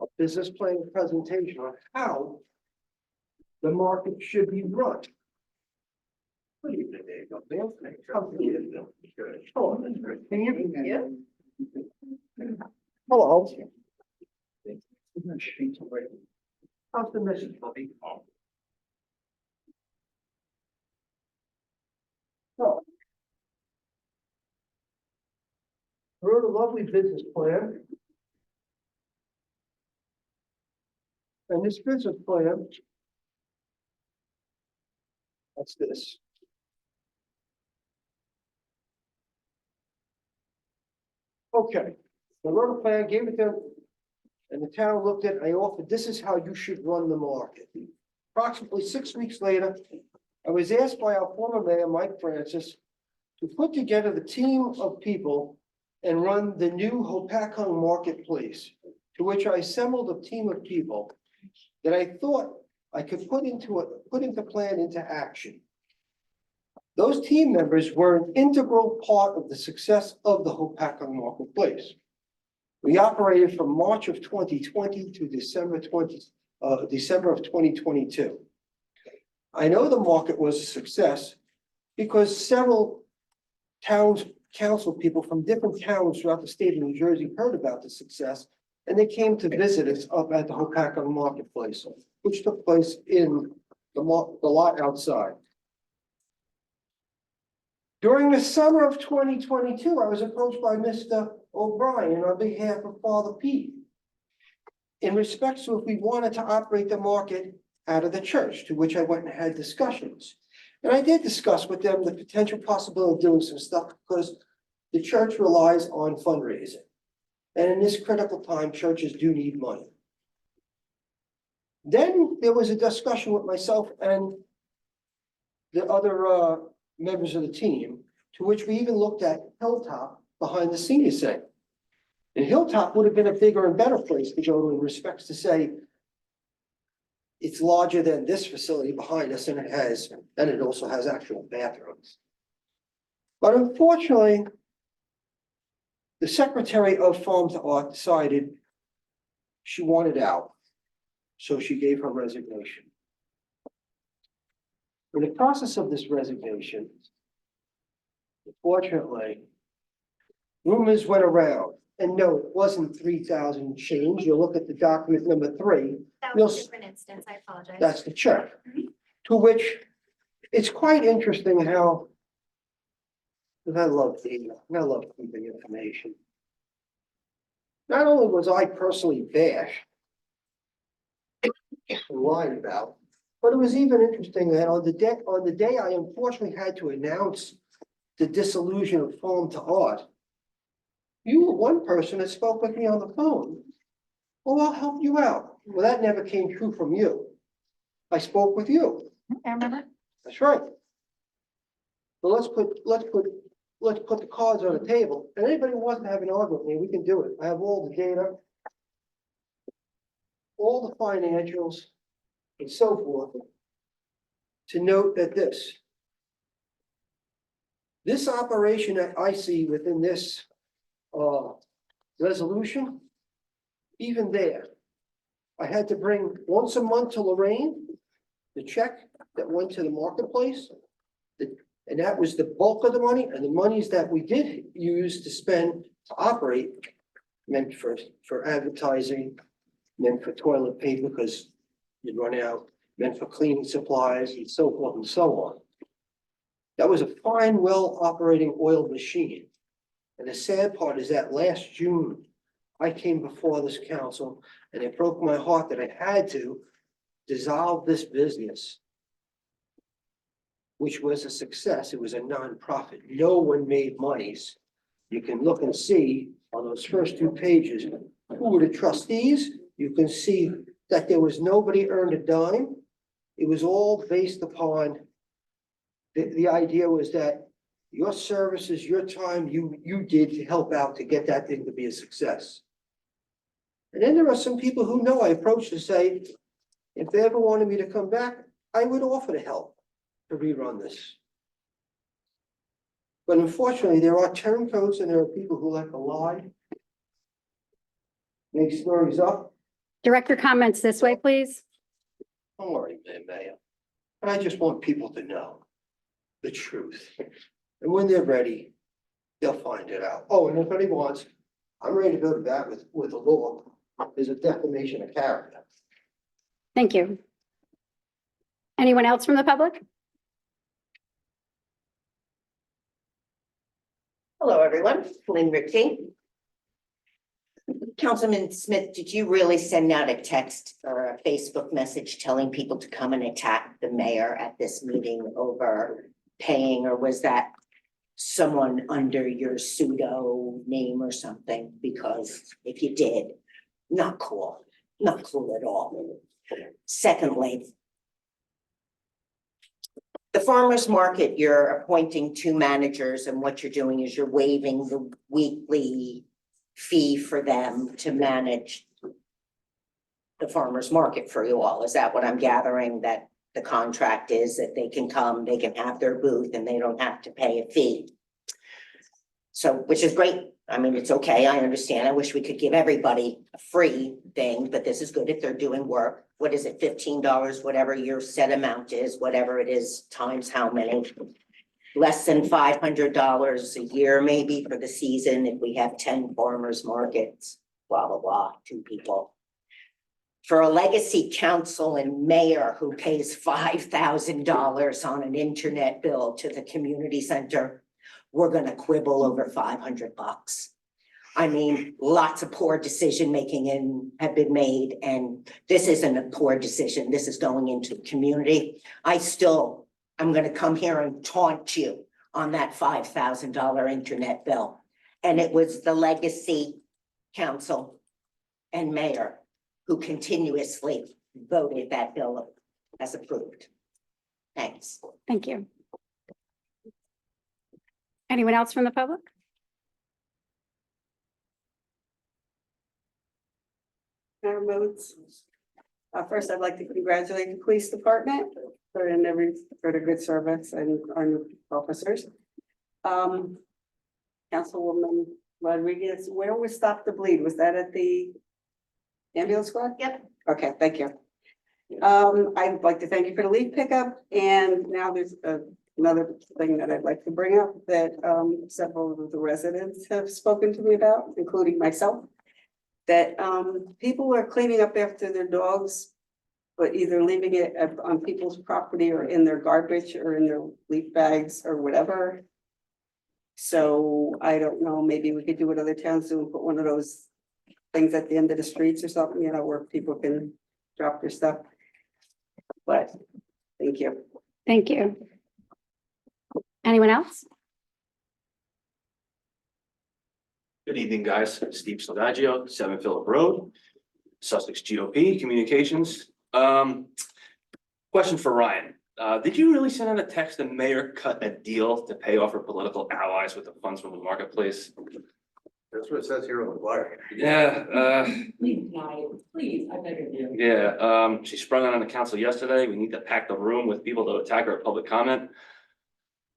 a business plan presentation on how the market should be run. Good evening, Dave. Come here. Hello. Can you hear me? Hello. How's the message, buddy? So. I wrote a lovely business plan. And this business plan. That's this. Okay, I wrote a plan, gave it to them. And the town looked at it, I offered, this is how you should run the market. Approximately 6 weeks later, I was asked by our former mayor, Mike Francis, to put together the team of people and run the new Hopatcong Marketplace, to which I assembled a team of people that I thought I could put into plan into action. Those team members were an integral part of the success of the Hopatcong Marketplace. We operated from March of 2020 to December of 2022. I know the market was a success because several council people from different towns throughout the state of New Jersey heard about the success, and they came to visit us up at the Hopatcong Marketplace, which took place in the lot outside. During the summer of 2022, I was approached by Mr. O'Brien on behalf of Father Pete in respect to if we wanted to operate the market out of the church, to which I went and had discussions. And I did discuss with them the potential possibility of doing some stuff because the church relies on fundraising. And in this critical time, churches do need money. Then there was a discussion with myself and the other members of the team, to which we even looked at Hilltop behind the senior center. And Hilltop would have been a bigger and better place to go to in respects to say, it's larger than this facility behind us and it also has actual bathrooms. But unfortunately, the secretary of Farm to Art decided she wanted out. So she gave her resignation. In the process of this resignation, unfortunately, rumors went around. And no, it wasn't 3,000 change. You'll look at the document number 3. That was a different instance, I apologize. That's the check. To which it's quite interesting how, because I love data, and I love keeping information. Not only was I personally bashed and lied about, but it was even interesting that on the day I unfortunately had to announce the dissolution of Farm to Art, you were one person that spoke with me on the phone. Well, I'll help you out. Well, that never came true from you. I spoke with you. I remember. That's right. So let's put the cards on the table. And anybody who wants to have an argument with me, we can do it. I have all the data, all the financials, and so forth. To note that this operation that I see within this resolution, even there, I had to bring once a month to Lorraine, the check that went to the marketplace. And that was the bulk of the money, and the monies that we did use to spend to operate meant for advertising, meant for toilet paper because you'd run out, meant for cleaning supplies and so forth and so on. That was a fine, well-operating oiled machine. And the sad part is that last June, I came before this council and it broke my heart that I had to dissolve this business, which was a success. It was a nonprofit. No one made monies. You can look and see on those first 2 pages, who were the trustees. You can see that there was nobody earned a dime. It was all based upon, the idea was that your services, your time, you did to help out to get that thing to be a success. And then there are some people who know I approached to say, if they ever wanted me to come back, I would offer to help to rerun this. But unfortunately, there are turncoats and there are people who like to lie, make stories up. Director comments this way, please. Don't worry, Mayor. And I just want people to know the truth. And when they're ready, they'll find it out. Oh, and if anybody wants, I'm ready to go to bat with the law. There's a defamation of character. Thank you. Anyone else from the public? Hello, everyone. Lynn Ritchie. Councilman Smith, did you really send out a text or a Facebook message telling people to come and attack the mayor at this meeting over paying, or was that someone under your pseudo name or something, because if you did, not cool, not cool at all. Secondly, the farmer's market, you're appointing two managers, and what you're doing is you're waiving the weekly fee for them to manage the farmer's market for you all. Is that what I'm gathering, that the contract is, that they can come, they can have their booth, and they don't have to pay a fee? So, which is great. I mean, it's okay. I understand. I wish we could give everybody a free thing, but this is good if they're doing work. What is it, $15, whatever your set amount is, whatever it is, times how many? Less than $500 a year, maybe, for the season, if we have 10 farmers markets, blah, blah, blah, 2 people. For a legacy council and mayor who pays $5,000 on an internet bill to the community center, we're gonna quibble over $500. I mean, lots of poor decision-making have been made, and this isn't a poor decision. This is going into the community. I'm gonna come here and taunt you on that $5,000 internet bill. And it was the legacy council and mayor who continuously voted that bill as approved. Thanks. Thank you. Anyone else from the public? Mayor Moats. First, I'd like to congratulate the police department for the good service and our new officers. Councilwoman Rodriguez, where was Stop the Bleed? Was that at the ambulance squad? Yep. Okay, thank you. I'd like to thank you for the leaf pickup, and now there's another thing that I'd like to bring up that several of the residents have spoken to me about, including myself. That people are cleaning up after their dogs, but either leaving it on people's property or in their garbage or in their leaf bags or whatever. So I don't know, maybe we could do what other towns do and put one of those things at the end of the streets or something, you know, where people can drop their stuff. But thank you. Thank you. Anyone else? Good evening, guys. Steve Salvaggio, 7 Phillip Road, Sussex GOP Communications. Question for Ryan. Did you really send out a text the mayor cut a deal to pay off her political allies with the funds from the marketplace? That's what it says here on the flyer. Yeah, Please, I beg of you. yeah, she sprung out on the council yesterday. We need to pack the room with people to attack her at public comment.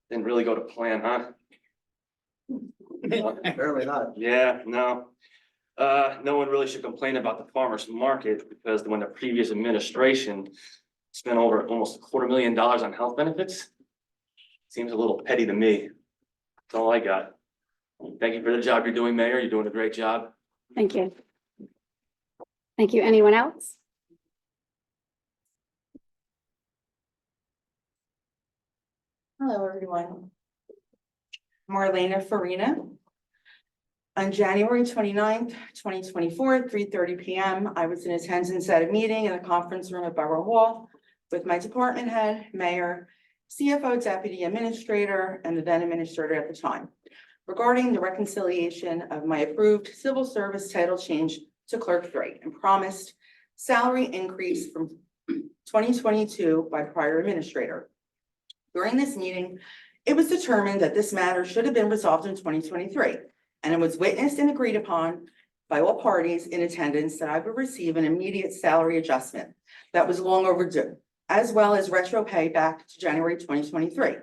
Didn't really go to plan, huh? Apparently not. Yeah, no. No one really should complain about the farmer's market because when the previous administration spent over almost $250,000 on health benefits, seems a little petty to me. That's all I got. Thank you for the job you're doing, Mayor. You're doing a great job. Thank you. Thank you. Anyone else? Hello, everyone. Marlena Farina. On January 29th, 2024, at 3:30 PM, I was in attendance at a meeting in the conference room at Borough Hall with my department head, mayor, CFO, deputy administrator, and the then administrator at the time, regarding the reconciliation of my approved civil service title change to clerk 3 and promised salary increase from 2022 by prior administrator. During this meeting, it was determined that this matter should have been resolved in 2023, and it was witnessed and agreed upon by all parties in attendance that I would receive an immediate salary adjustment that was long overdue, as well as retro pay back to January 2023.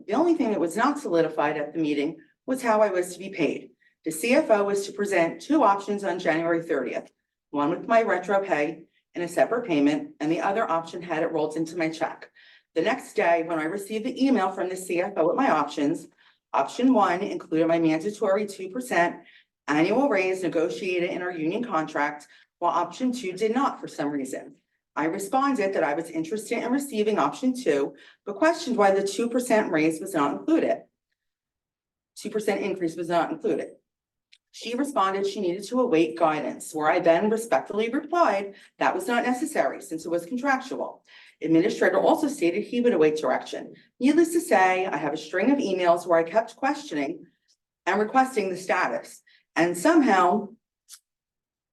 The only thing that was not solidified at the meeting was how I was to be paid. The CFO was to present 2 options on January 30th, one with my retro pay and a separate payment, and the other option had it rolled into my check. The next day, when I received the email from the CFO with my options, option 1 included my mandatory 2% annual raise negotiated in our union contract, while option 2 did not for some reason. I responded that I was interested in receiving option 2, but questioned why the 2% raise was not included. 2% increase was not included. She responded she needed to await guidance, where I then respectfully replied that was not necessary since it was contractual. Administrator also stated he would await direction. Needless to say, I have a string of emails where I kept questioning and requesting the status. And somehow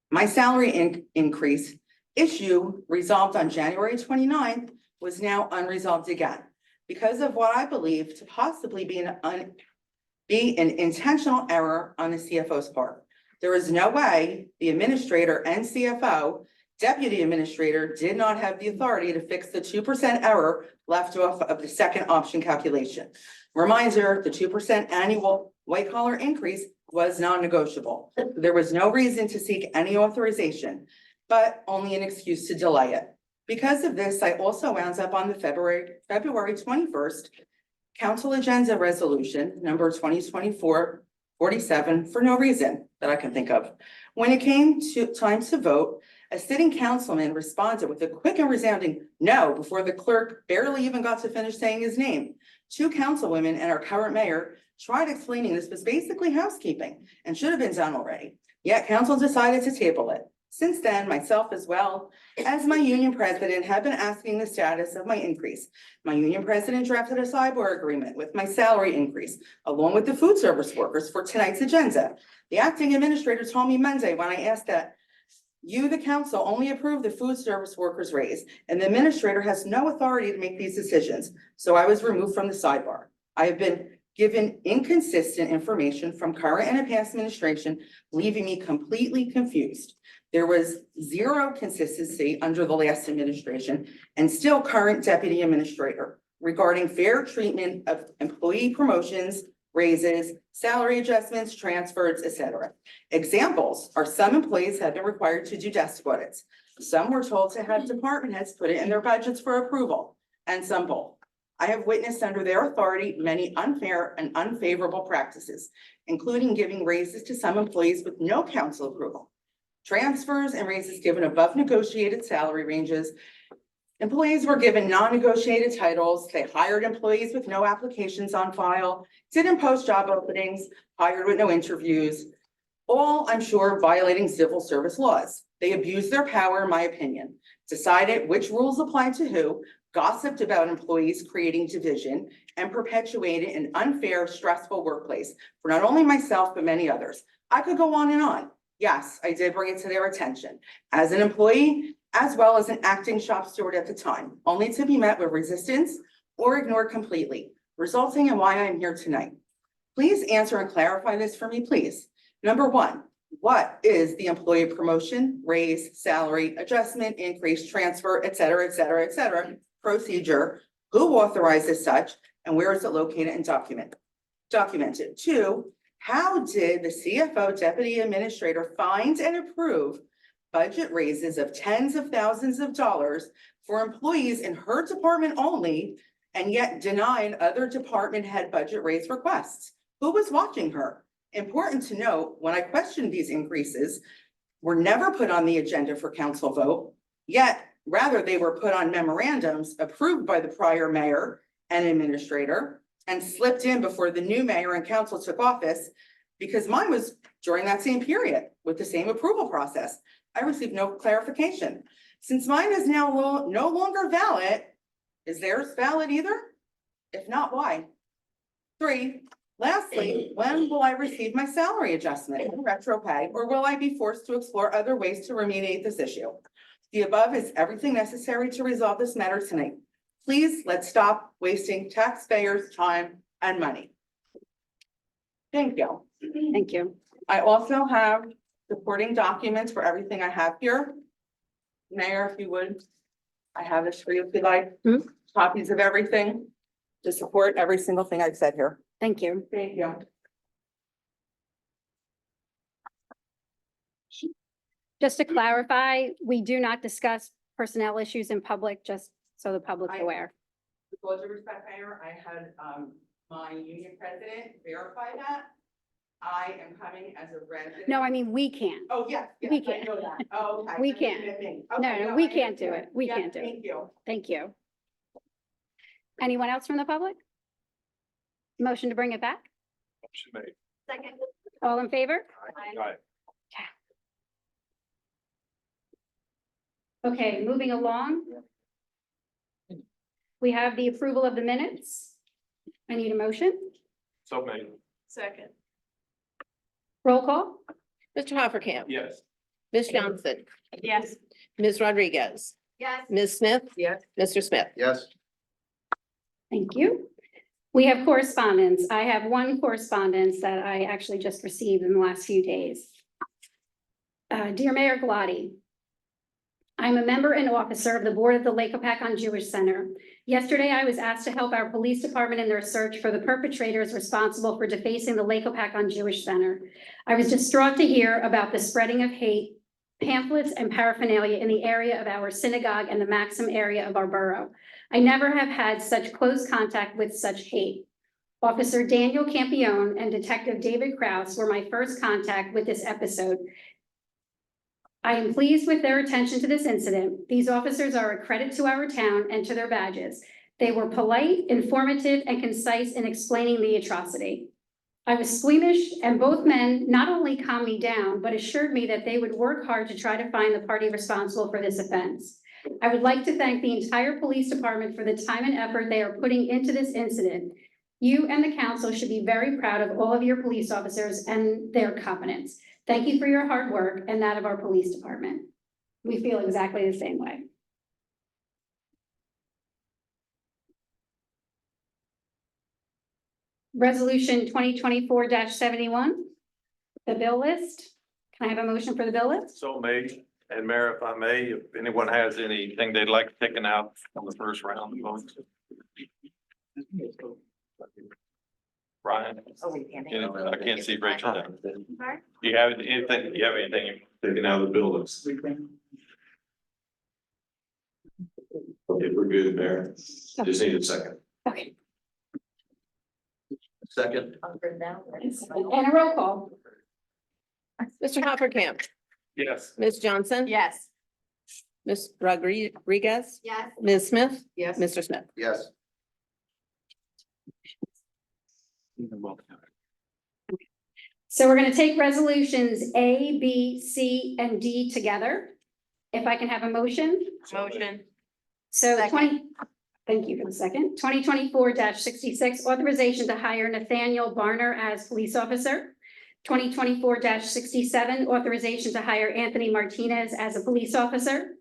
my salary increase issue resolved on January 29th was now unresolved again because of what I believe to possibly be an intentional error on the CFO's part. There is no way the administrator and CFO, deputy administrator, did not have the authority to fix the 2% error left off of the second option calculation. Reminder, the 2% annual white collar increase was non-negotiable. There was no reason to seek any authorization, but only an excuse to delay it. Because of this, I also wound up on the February 21st council agenda resolution number 2024-47 for no reason that I can think of. When it came to time to vote, a sitting councilman responded with a quick and resounding no before the clerk barely even got to finish saying his name. Two councilwomen and our current mayor tried explaining this was basically housekeeping and should have been done already. Yet council decided to table it. Since then, myself as well as my union president have been asking the status of my increase. My union president drafted a cyber agreement with my salary increase, along with the food service workers for tonight's agenda. The acting administrator told me Monday when I asked that you, the council, only approve the food service workers raise, and the administrator has no authority to make these decisions. So I was removed from the sidebar. I have been given inconsistent information from current and past administration, leaving me completely confused. There was zero consistency under the last administration and still current deputy administrator regarding fair treatment of employee promotions, raises, salary adjustments, transfers, etc. Examples are some employees have been required to do desk audits. Some were told to have department heads put it in their budgets for approval, and some both. I have witnessed under their authority many unfair and unfavorable practices, including giving raises to some employees with no council approval. Transfers and raises given above negotiated salary ranges. Employees were given non-negotiated titles. They hired employees with no applications on file, didn't post job openings, hired with no interviews, all, I'm sure, violating civil service laws. They abused their power, in my opinion, decided which rules apply to who, gossiped about employees creating division, and perpetuated an unfair, stressful workplace for not only myself, but many others. I could go on and on. Yes, I did bring it to their attention as an employee, as well as an acting shop steward at the time, only to be met with resistance or ignored completely, resulting in why I'm here tonight. Please answer and clarify this for me, please. Number one, what is the employee promotion, raise, salary, adjustment, increase, transfer, et cetera, procedure? Who authorizes such, and where is it located and documented? Two, how did the CFO deputy administrator find and approve budget raises of tens of thousands of dollars for employees in her department only, and yet denied other department head budget raise requests? Who was watching her? Important to note, when I questioned these increases, were never put on the agenda for council vote, yet rather they were put on memorandums approved by the prior mayor and administrator and slipped in before the new mayor and council took office, because mine was during that same period with the same approval process. I received no clarification. Since mine is now no longer valid, is theirs valid either? If not, why? Three, lastly, when will I receive my salary adjustment and retro pay, or will I be forced to explore other ways to remediate this issue? The above is everything necessary to resolve this matter tonight. Please, let's stop wasting taxpayers' time and money. Thank you. Thank you. I also have supporting documents for everything I have here. Mayor, if you would, I have this for you if you like. Copies of everything to support every single thing I've said here. Thank you. Thank you. Just to clarify, we do not discuss personnel issues in public, just so the public's aware. With all due respect, Mayor, I had my union president verify that. I am coming as a resident. No, I mean, we can. Oh, yes, yes, We I can. know that. Oh, okay. We I can. didn't think. No, Okay, no, we I can't do understand. it. We Yeah, can't do it. Thank you. Thank you. Anyone else from the public? Motion to bring it back? Motion made. Second. All in favor? Aye. Okay, moving along. We have the approval of the minutes. I need a motion. So made. Second. Roll call. Mr. Hoppercamp. Yes. Ms. Johnson. Yes. Ms. Rodriguez. Yes. Ms. Smith. Yes. Mr. Smith. Yes. Thank you. We have correspondence. I have one correspondence that I actually just received in the last few days. Dear Mayor Galati, I'm a member and officer of the board of the Lake Hopatcong Jewish Center. Yesterday, I was asked to help our police department in their search for the perpetrators responsible for defacing the Lake Hopatcong Jewish Center. I was distraught to hear about the spreading of hate, pamphlets, and paraphernalia in the area of our synagogue and the Maxim area of our borough. I never have had such close contact with such hate. Officer Daniel Campione and Detective David Kraus were my first contact with this episode. I am pleased with their attention to this incident. These officers are a credit to our town and to their badges. They were polite, informative, and concise in explaining the atrocity. I was squeamish, and both men not only calmed me down, but assured me that they would work hard to try to find the party responsible for this offense. I would like to thank the entire police department for the time and effort they are putting into this incident. You and the council should be very proud of all of your police officers and their competence. Thank you for your hard work and that of our police department. We feel exactly the same way. Resolution 2024-71, the bill list. Can I have a motion for the bill list? So made. And Mayor, if I may, if anyone has anything they'd like taken out on the first round of votes. Brian? I can't see Rachel down. Do you have anything Taking out of the bill list. Okay, we're good, Mayor. Just need a second. Okay, Second. and a roll call. Mr. Hoppercamp. Yes. Ms. Johnson. Yes. Ms. Rodriguez. Yes. Ms. Smith. Yes. Mr. Smith. Yes. So we're going to take resolutions A, B, C, and D together. If I can have a motion. Motion. So Second. thank you for the second. 2024-66, authorization to hire Nathaniel Barner as police officer. 2024-67, authorization to hire Anthony Martinez as a police officer.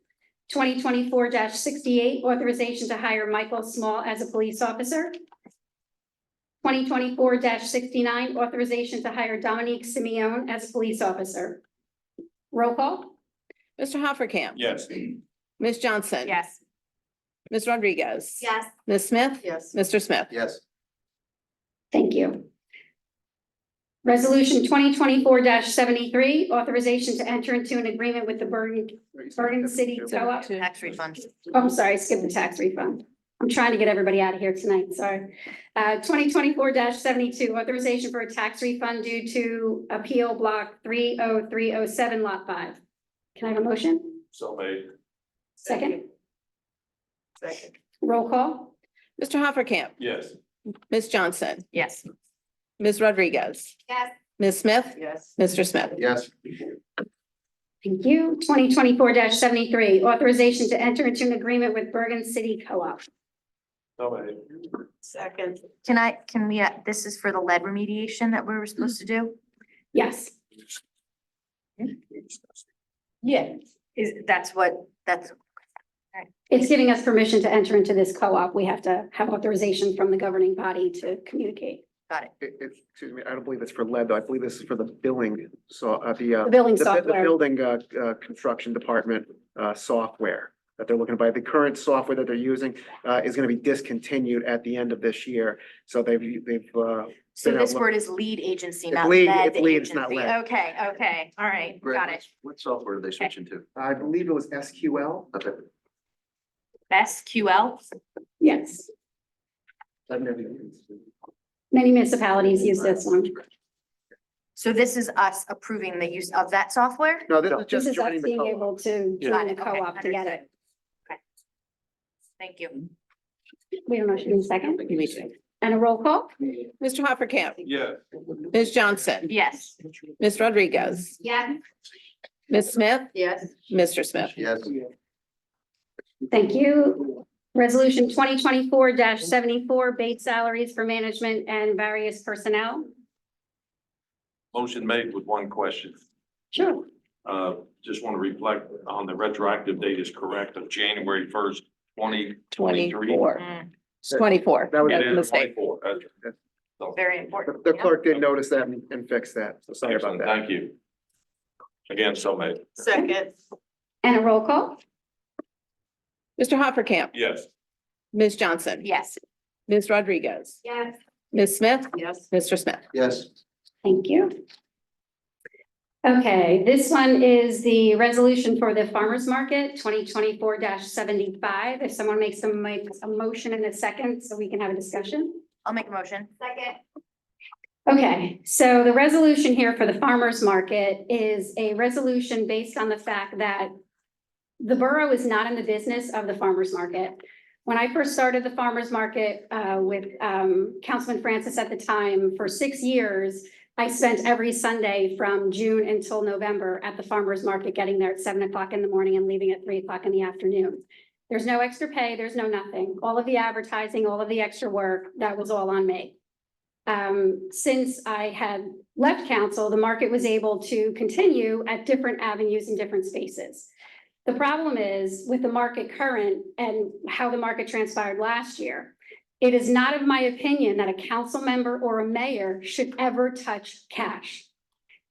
2024-68, authorization to hire Michael Small as a police officer. 2024-69, authorization to hire Dominique Simeon as a police officer. Roll call. Mr. Hoppercamp. Yes. Ms. Johnson. Yes. Ms. Rodriguez. Yes. Ms. Smith. Yes. Mr. Smith. Yes. Thank you. Resolution 2024-73, authorization to enter into an agreement with the Bergen City Co-op. Tax refund. Oh, I'm sorry, skip the tax refund. I'm trying to get everybody out of here tonight, sorry. 2024-72, authorization for a tax refund due to appeal block 30307 lot 5. Can I have a motion? So made. Second, Second. roll call. Mr. Hoppercamp. Yes. Ms. Johnson. Yes. Ms. Rodriguez. Yes. Ms. Smith. Yes. Mr. Smith. Yes. Thank you. 2024-73, authorization to enter into an agreement with Bergen City Co-op. So made. Second. Can we, this is for the lead remediation that we were supposed to do? Yes. Yeah. That's It's giving us permission to enter into this co-op. We have to have authorization from the governing body to communicate. got it. Excuse me, I don't believe it's for lead, though. I believe this is for the billing, so, The billing the software. building, construction department, software that they're looking to buy. The current software that they're using, is gonna be discontinued at the end of this year. So they've, So been this out- word is lead agency, It's not lead- lead it's lead, it's not agency. lead. Okay, all right, got it. What software did they switch into? I believe it was SQL. Okay. SQL? Yes, I've never used it. many municipalities use this one. So this is us approving the use of that software? No, this is This just is us joining the being co-op. able to Yeah. join the Okay, co-op to get it. Thank you. We have a motion in a second. And a roll call? Mr. Hoppercamp. Yes. Ms. Johnson. Yes. Ms. Rodriguez. Yeah. Ms. Smith. Yes. Mr. Smith. Yes. Thank you. Resolution 2024-74, base salaries for management and various personnel. Motion made with one question. Sure. Just want to reflect on the retroactive date is correct of January 1st, 2023. 24. It's 24. That was It a is mistake. 24. Very important. The clerk did notice that and fix that, so sorry about Excellent, that. thank you. Again, so made. Second. And a roll call? Mr. Hoppercamp, Yes. Ms. Johnson. Yes. Ms. Rodriguez, Yes. Ms. Smith, Yes. Mr. Smith. Yes. Thank you. Okay, this one is the resolution for the farmer's market, 2024-75. If someone makes a motion in a second, so we can have a discussion. I'll make a motion. Second. Okay, so the resolution here for the farmer's market is a resolution based on the fact that the borough is not in the business of the farmer's market. When I first started the farmer's market with Councilman Francis at the time, for 6 years, I spent every Sunday from June until November at the farmer's market, getting there at 7 o'clock in the morning and leaving at 3 o'clock in the afternoon. There's no extra pay, there's no nothing. All of the advertising, all of the extra work, that was all on me. Since I had left council, the market was able to continue at different avenues and different spaces. The problem is with the market current and how the market transpired last year, it is not of my opinion that a council member or a mayor should ever touch cash.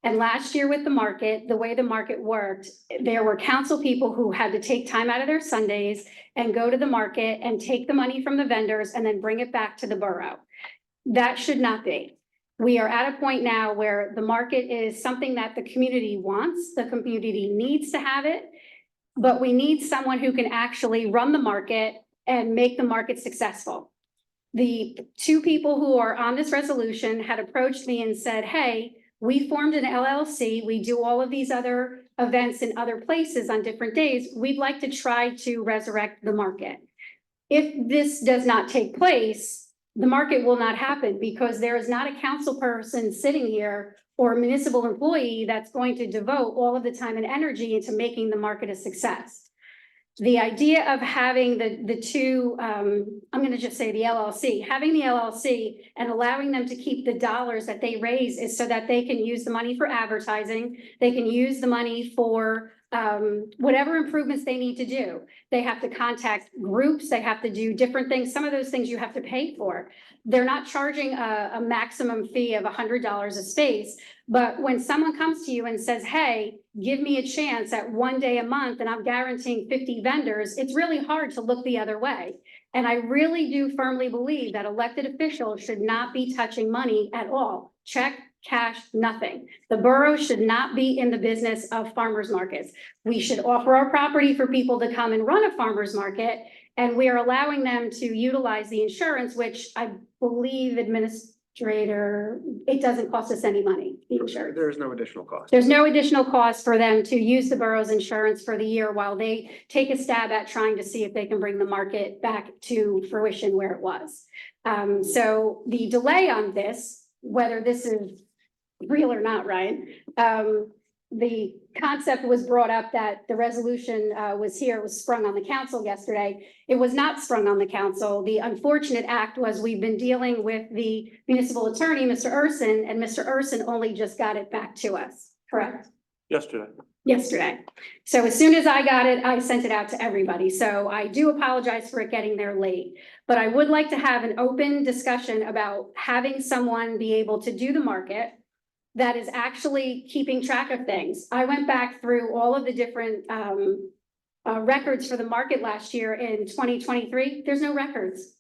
And last year with the market, the way the market worked, there were council people who had to take time out of their Sundays and go to the market and take the money from the vendors and then bring it back to the borough. That should not be. We are at a point now where the market is something that the community wants, the community needs to have it, but we need someone who can actually run the market and make the market successful. The two people who are on this resolution had approached me and said, hey, we formed an LLC. We do all of these other events in other places on different days. We'd like to try to resurrect the market. If this does not take place, the market will not happen because there is not a council person sitting here or a municipal employee that's going to devote all of the time and energy into making the market a success. The idea of having the two, I'm going to just say the LLC, having the LLC and allowing them to keep the dollars that they raise is so that they can use the money for advertising. They can use the money for whatever improvements they need to do. They have to contact groups. They have to do different things. Some of those things you have to pay for. They're not charging a maximum fee of $100 a space. But when someone comes to you and says, hey, give me a chance at 1 day a month and I'm guaranteeing 50 vendors, it's really hard to look the other way. And I really do firmly believe that elected officials should not be touching money at all. Check, cash, nothing. The borough should not be in the business of farmers markets. We should offer our property for people to come and run a farmers market. And we are allowing them to utilize the insurance, which I believe administrator, it doesn't cost us any money, the insurance. There's no additional cost. There's no additional cost for them to use the borough's insurance for the year while they take a stab at trying to see if they can bring the market back to fruition where it was. So the delay on this, whether this is real or not, Ryan, the concept was brought up that the resolution was sprung on the council yesterday. It was not sprung on the council. The unfortunate act was we've been dealing with the municipal attorney, Mr. Urson, and Mr. Urson only just got it back to us, correct? Yesterday. So as soon as I got it, I sent it out to everybody. So I do apologize for it getting there late, but I would like to have an open discussion about having someone be able to do the market that is actually keeping track of things. I went back through all of the different records for the market last year in 2023. There's no records.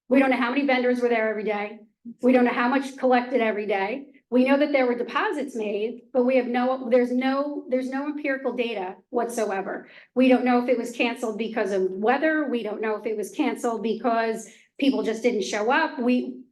We don't know how many vendors were there every day. We don't know how much collected every day. We know that there were deposits made, but we have there's no empirical data whatsoever. We don't know if it was canceled because of weather. We don't know if it was canceled because people just didn't show up. We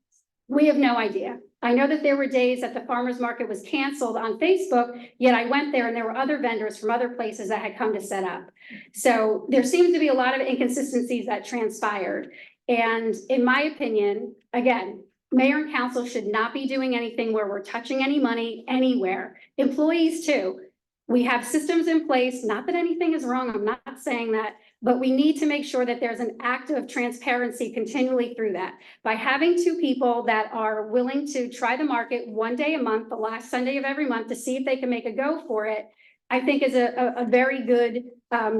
have no idea. I know that there were days that the farmer's market was canceled on Facebook, yet I went there and there were other vendors from other places that had come to set up. So there seems to be a lot of inconsistencies that transpired. And in my opinion, again, mayor and council should not be doing anything where we're touching any money anywhere. Employees too. We have systems in place, not that anything is wrong. I'm not saying that, But we need to make sure that there's an act of transparency continually through that. By having two people that are willing to try the market one day a month, the last Sunday of every month, to see if they can make a go for it, I think is a very good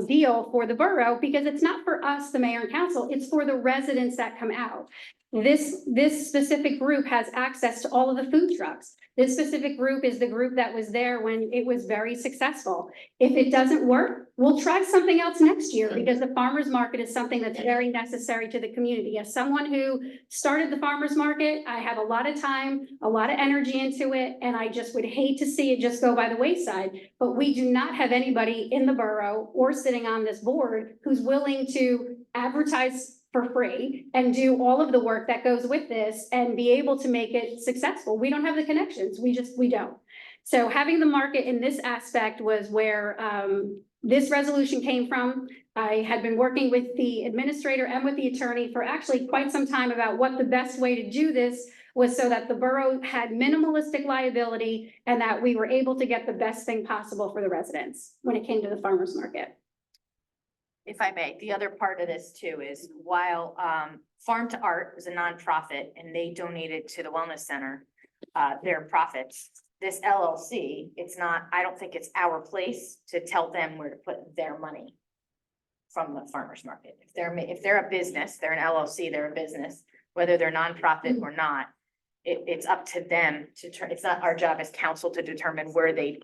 deal for the borough, because it's not for us, the mayor and council, it's for the residents that come out. This specific group has access to all of the food trucks. This specific group is the group that was there when it was very successful. If it doesn't work, we'll try something else next year, because the farmer's market is something that's very necessary to the community. As someone who started the farmer's market, I have a lot of time, a lot of energy into it, and I just would hate to see it just go by the wayside. But we do not have anybody in the borough or sitting on this board who's willing to advertise for free and do all of the work that goes with this and be able to make it successful. We don't have the connections. We don't. So having the market in this aspect was where this resolution came from. I had been working with the administrator and with the attorney for actually quite some time about what the best way to do this was, so that the borough had minimalistic liability and that we were able to get the best thing possible for the residents when it came to the farmer's market. If I may, the other part of this too is while Farm to Art is a nonprofit and they donated to the Wellness Center their profits, this LLC, it's not, I don't think it's our place to tell them where to put their money from the farmer's market. If they're a business, they're an LLC, they're a business, whether they're nonprofit or not, it's up to them to try. It's not our job as council to determine where they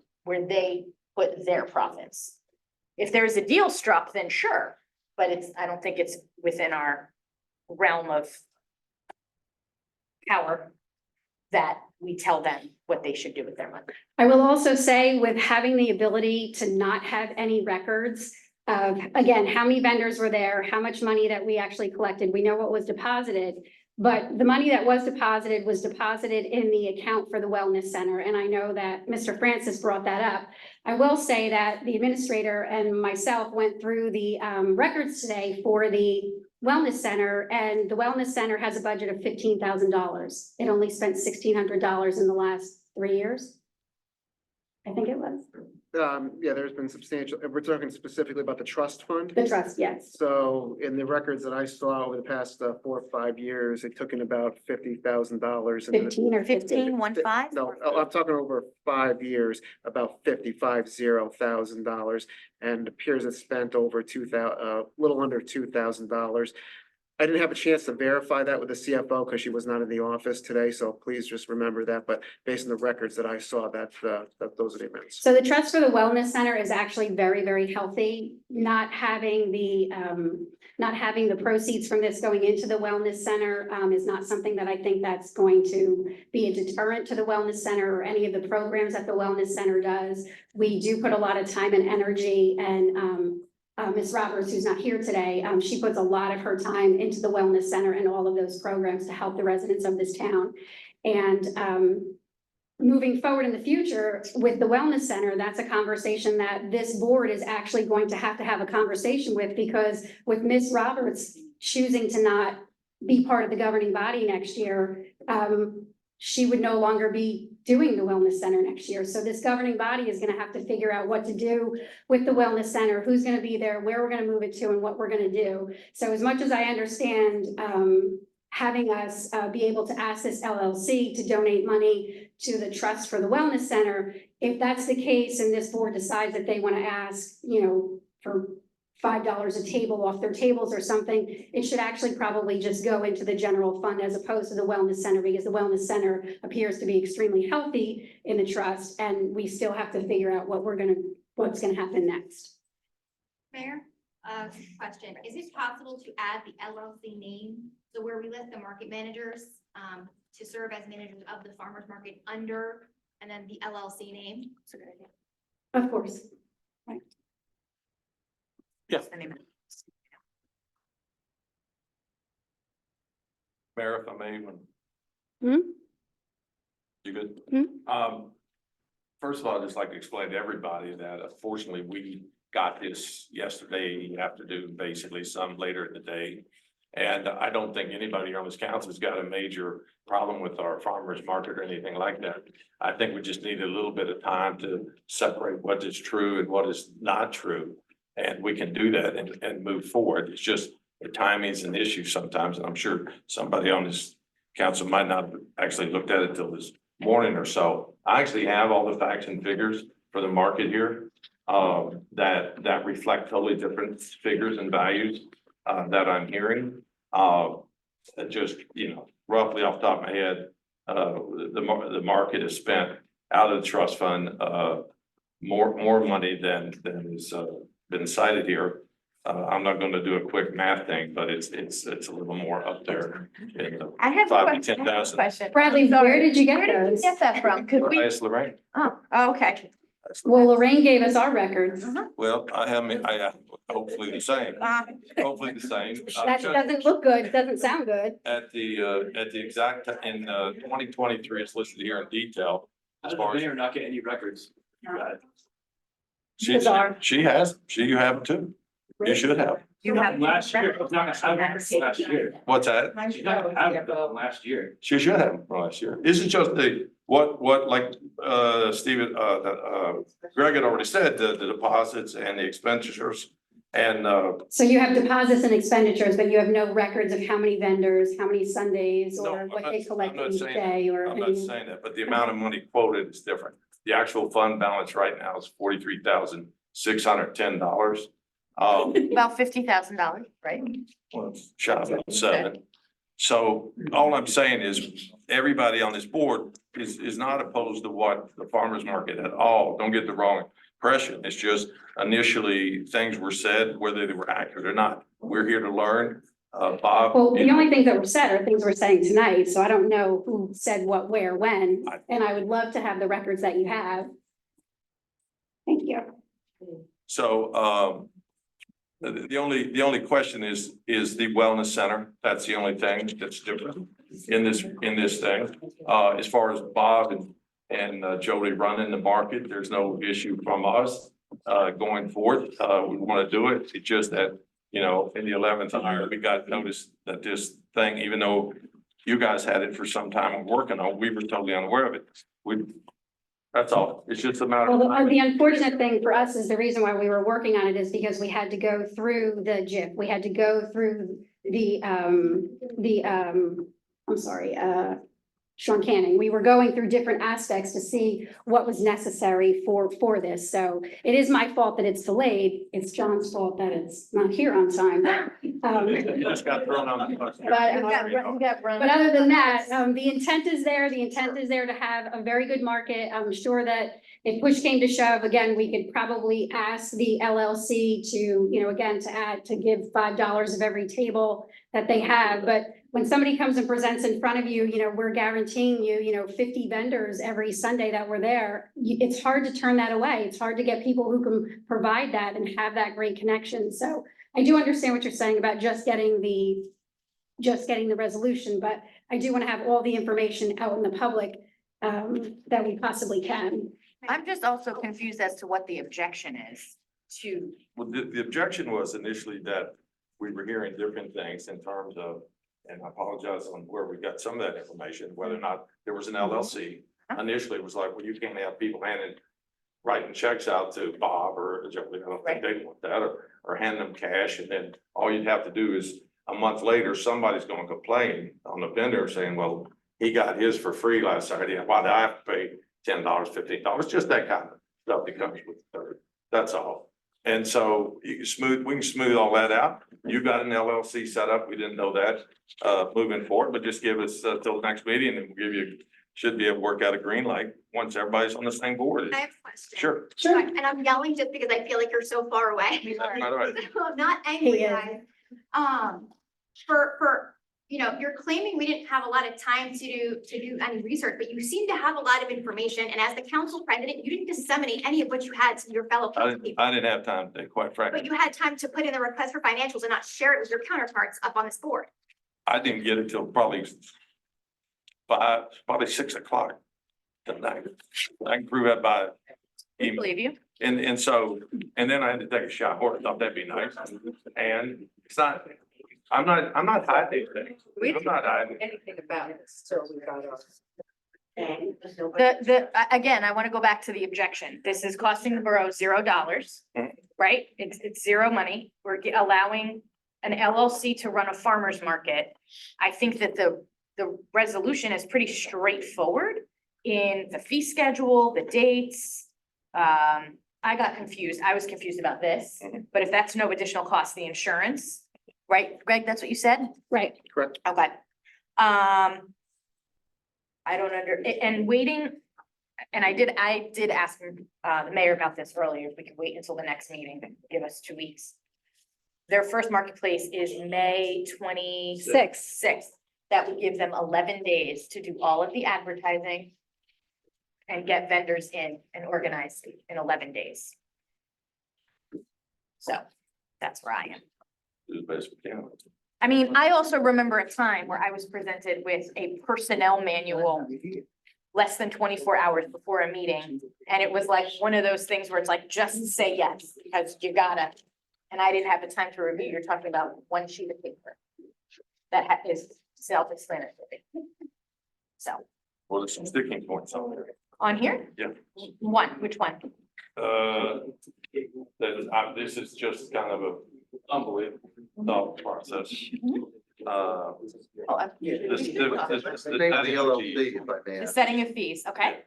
put their profits. If there's a deal struck, then sure, but I don't think it's within our realm of power that we tell them what they should do with their money. I will also say, with having the ability to not have any records of, again, how many vendors were there, how much money that we actually collected, we know what was deposited. But the money that was deposited in the account for the Wellness Center. And I know that Mr. Francis brought that up. I will say that the administrator and myself went through the records today for the Wellness Center, and the Wellness Center has a budget of $15,000. It only spent $1,600 in the last 3 years. I think it was. Yeah, there's been substantial, we're talking specifically about the trust fund. The trust, yes. So in the records that I saw over the past 4 or 5 years, it took in about $50,000. 15 or 15, 15? No, I'm talking over 5 years, about $55,000, and appears it spent over little under $2,000. I didn't have a chance to verify that with the CFO because she was not in the office today, so please just remember that. But based on the records that I saw, that those are the amounts. So the trust for the Wellness Center is actually very, very healthy. Not having the proceeds from this going into the Wellness Center is not something that I think that's going to be a deterrent to the Wellness Center or any of the programs that the Wellness Center does. We do put a lot of time and energy, and Ms. Roberts, who's not here today, she puts a lot of her time into the Wellness Center and all of those programs to help the residents of this town. And moving forward in the future with the Wellness Center, that's a conversation that this board is actually going to have a conversation with, because with Ms. Roberts choosing to not be part of the governing body next year, she would no longer be doing the Wellness Center next year. So this governing body is gonna have to figure out what to do with the Wellness Center, who's gonna be there, where we're gonna move it to, and what we're gonna do. So as much as I understand having us be able to ask this LLC to donate money to the trust for the Wellness Center, if that's the case and this board decides that they wanna ask, for $5 a table off their tables or something, it should actually probably just go into the general fund as opposed to the Wellness Center, because the Wellness Center appears to be extremely healthy in the trust, and we still have to figure out what's gonna happen next. Mayor, question, is it possible to add the LLC name? So where we list the market managers, to serve as managers of the farmer's market under, and then the LLC name? That's a good idea. Of course. Right. Yeah. Mayor, if I may, you good? First of all, I'd just like to explain to everybody that unfortunately we got this yesterday afternoon, basically some later in the day. And I don't think anybody on this council has got a major problem with our farmers market or anything like that. I think we just need a little bit of time to separate what is true and what is not true. And we can do that and move forward. It's just the timing is an issue sometimes, and I'm sure somebody on this council might not have actually looked at it till this morning or so. I actually have all the facts and figures for the market here, that reflect totally different figures and values, that I'm hearing. Just, roughly off the top of my head, the market has spent out of the trust fund, more money than is, been cited here. I'm not gonna do a quick math thing, but it's a little more up there in the I have a 5,000 to question. 10,000. Bradley, where did you get Where did you those? get that from? Could we? Yes, Lorraine. Oh, okay. Well, Lorraine gave us our records. Well, I hopefully the same, hopefully the same. That doesn't look good, doesn't sound good. At the exact, in 2023, it's listed here in detail. As far as Mayor not getting any records. You got it. Bizarre. she has, you have them too. You should have. You have. Last year, it's not gonna have it last year. What's that? She's not gonna have it from last year. She should have them from last year. Isn't just what like, Stephen, Greg had already said, the deposits and the expenditures. And, So you have deposits and expenditures, but you have no records of how many vendors, how many Sundays, No, or I'm what not- they collect I'm not each saying day, or I'm not any. saying that, but the amount of money quoted is different. The actual fund balance right now is $43,610. About $50,000, right? Well, it's shy of 7. So all I'm saying is, everybody on this board is not opposed to what the farmer's market at all. Don't get the wrong impression. It's just initially things were said, whether they were accurate or not. We're here to learn. Bob. Well, the only things that were said are things we're saying tonight, so I don't know who said what, where, when, and I would love to have the records that you have. Thank you. So, the only question is the wellness center. That's the only thing that's different in this thing. As far as Bob and Jody running the market, there's no issue from us, going forth. We want to do it. It's just that, in the 11th hour, we got notice that this thing, even though you guys had it for some time and working on, we were totally unaware of it. That's all. It's just a matter Well, of. the unfortunate thing for us is the reason why we were working on it is because we had to go through the JIF. We had to go through I'm sorry, Sean Canning. We were going through different aspects to see what was necessary for this. So it is my fault that it's delayed. It's John's fault that it's not here on time. You just got thrown on the bus. But other than that, the intent is there. The intent is there to have a very good market. I'm sure that if push came to shove, again, we could probably ask the LLC to, again, to give $5 of every table that they have. But when somebody comes and presents in front of you, we're guaranteeing you, 50 vendors every Sunday that we're there. It's hard to turn that away. It's hard to get people who can provide that and have that great connection. So I do understand what you're saying about just getting the resolution, but I do want to have all the information out in the public that we possibly can. I'm just also confused as to what the objection is to. Well, the objection was initially that we were hearing different things in terms of, and I apologize on where we got some of that information, whether or not there was an LLC. Initially, it was like, well, you can't have people writing checks out to Bob or Jody. I don't think they want that, or hand them cash. And then all you'd have to do is a month later, somebody's going to complain on the vendor saying, well, he got his for free last Saturday. Why do I have to pay $10, $15? Just that kind of stuff that comes with it. That's all. And so we can smooth all that out. You got an LLC set up. We didn't know that moving forward, but just give us till the next meeting and we'll should be able to work out a green light once everybody's on the same board. I have a question. Sure. And I'm yelling just because I feel like you're so far away. All right. I'm not angry, guys. You're claiming we didn't have a lot of time to do any research, but you seem to have a lot of information. And as the council president, you didn't disseminate any of what you had to your fellow council people. I didn't have time today, quite frankly. But you had time to put in the request for financials and not share it with your counterparts up on this board. I didn't get it till probably 6 o'clock tonight. I can prove that by email. Believe you. And then I had to take a shower. I thought that'd be nice. And it's not, I'm not hiding anything. I'm not hiding. Anything about it, so we got ours. Again, I want to go back to the objection. This is costing the borough $0, right? It's zero money. We're allowing an LLC to run a farmer's market. I think that the resolution is pretty straightforward in the fee schedule, the dates. I got confused. I was confused about this, but if that's no additional cost, the insurance, right? Greg, that's what you said? Right. Correct. Okay. I don't and waiting, and I did ask the mayor about this earlier, if we could wait until the next meeting, give us 2 weeks. Their first marketplace is May 26th. That would give them 11 days to do all of the advertising and get vendors in and organized in 11 days. So that's where I am. Do the best we can. I mean, I also remember a time where I was presented with a personnel manual less than 24 hours before a meeting. And it was like one of those things where it's like, just say yes, because you gotta. And I didn't have the time to review. You're talking about one sheet of paper that is self-explanatory. So Well, there's some sticking points on there. on here, Yeah. which one? This is just kind of a unbelievable thought process. Oh, The the setting of fees, okay?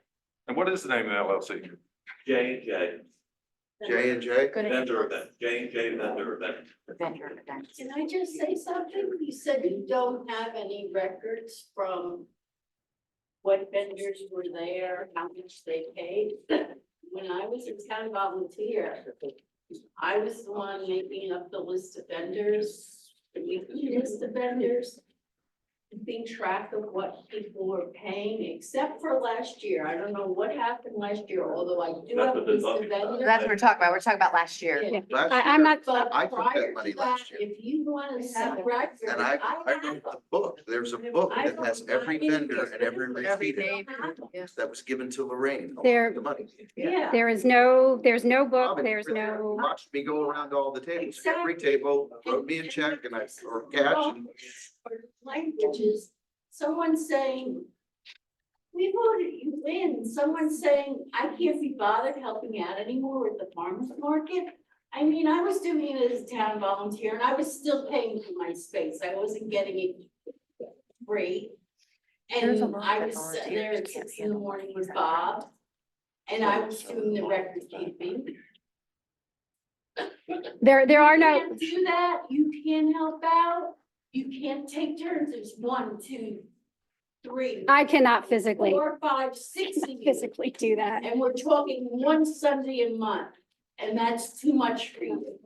And what is the name of the LLC? J&J. J&J? Good. Vendor event, J&J vendor event. Vendor event. Can I just say something? You said you don't have any records from what vendors were there, how much they paid. When I was a town volunteer, I was the one making up the list of vendors, the weekly list of vendors, keeping track of what people were paying, except for last year. I don't know what happened last year, although I do have a list of vendors. That's what we're talking about. We're talking about last year. Yeah. I'm not, But I took that prior money to last that, year. if you want to set records, And I wrote the book. There's a book that has every vendor and every receipt that was given to Lorraine. along There- with The money. Yeah. there's no book, Robin there's no, Watched me go around all the tables. Every table wrote me a check and or cash and Languages, someone saying, we voted you in, someone saying, I can't be bothered helping out anymore with the farmer's market. I mean, I was doing it as a town volunteer and I was still paying for my space. I wasn't getting it free. There's a And lot I of was volunteers there who at can't 6 in the morning with Bob. And I was doing the record keeping. there are You no, can't do that, you can't help out, you can't take turns, there's 1, 2, 3. I cannot physically, 4, 5, 6 of you, physically do that. and we're talking one Sunday a month, and that's too much for you.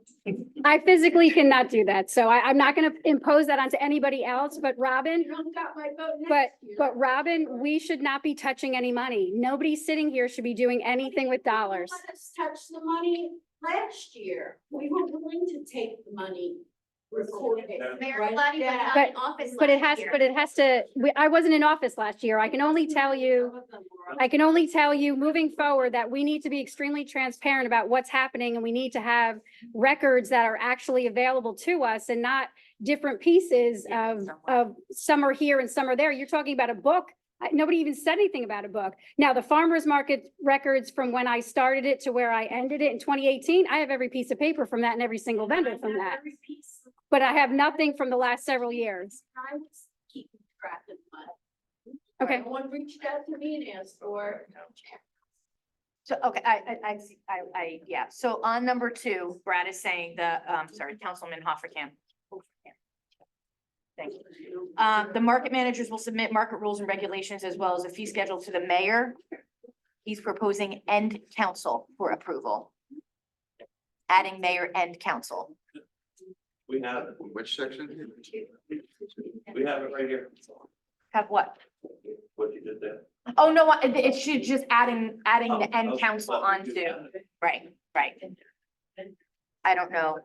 I physically cannot do that. So I'm not gonna impose that onto anybody else, but Robin, You don't got my vote but, next year. but Robin, we should not be touching any money. Nobody sitting here should be doing anything with dollars. Let us touch the money last year, we were willing to take the money, record it, Mayor write Glady it was down. not But- in office But it last has, year. I wasn't in office last year. I can only tell you, Some of them were. I can only tell you moving forward that we need to be extremely transparent about what's happening and we need to have records that are actually available to us and not different pieces of some are here and some are there. You're talking about a book. Nobody even said anything about a book. Now, the farmer's market records from when I started it to where I ended it in 2018, I have every piece of paper from that and every single vendor from that. Every piece of- But I have nothing from the last several years. I was keeping track of money. Okay. No one reached out to me and asked for. So, okay, yeah, so on number 2, Brad is saying Councilman Hofferkamp. Thank you. The market managers will submit market rules and regulations as well as a fee schedule to the mayor. He's proposing and council for approval. Adding mayor and council. We have it, which section? we have it right here, Have what? what you did there. Oh, no, it should just adding the end Oh, council well, we do onto, that. right. I don't know.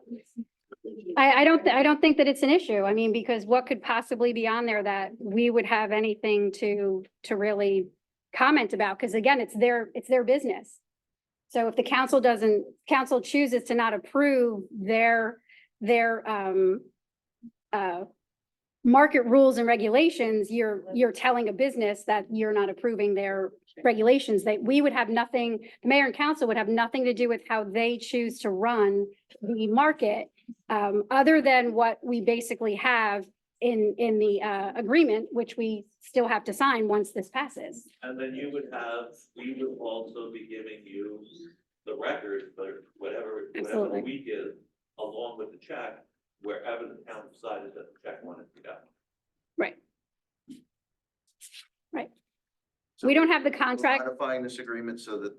I don't think that it's an issue. I mean, because what could possibly be on there that we would have anything to really comment about? Because again, it's their business. So if the council chooses to not approve their market rules and regulations, you're telling a business that you're not approving their regulations, that we would have nothing, the mayor and council would have nothing to do with how they choose to run the market, other than what we basically have in the agreement, which we still have to sign once this passes. And then we would also be giving you the record, but whatever Absolutely. we give along with the check, wherever the town decided that the check wanted to go. Right. Right. We don't have the We're contract. Modifying this agreement so that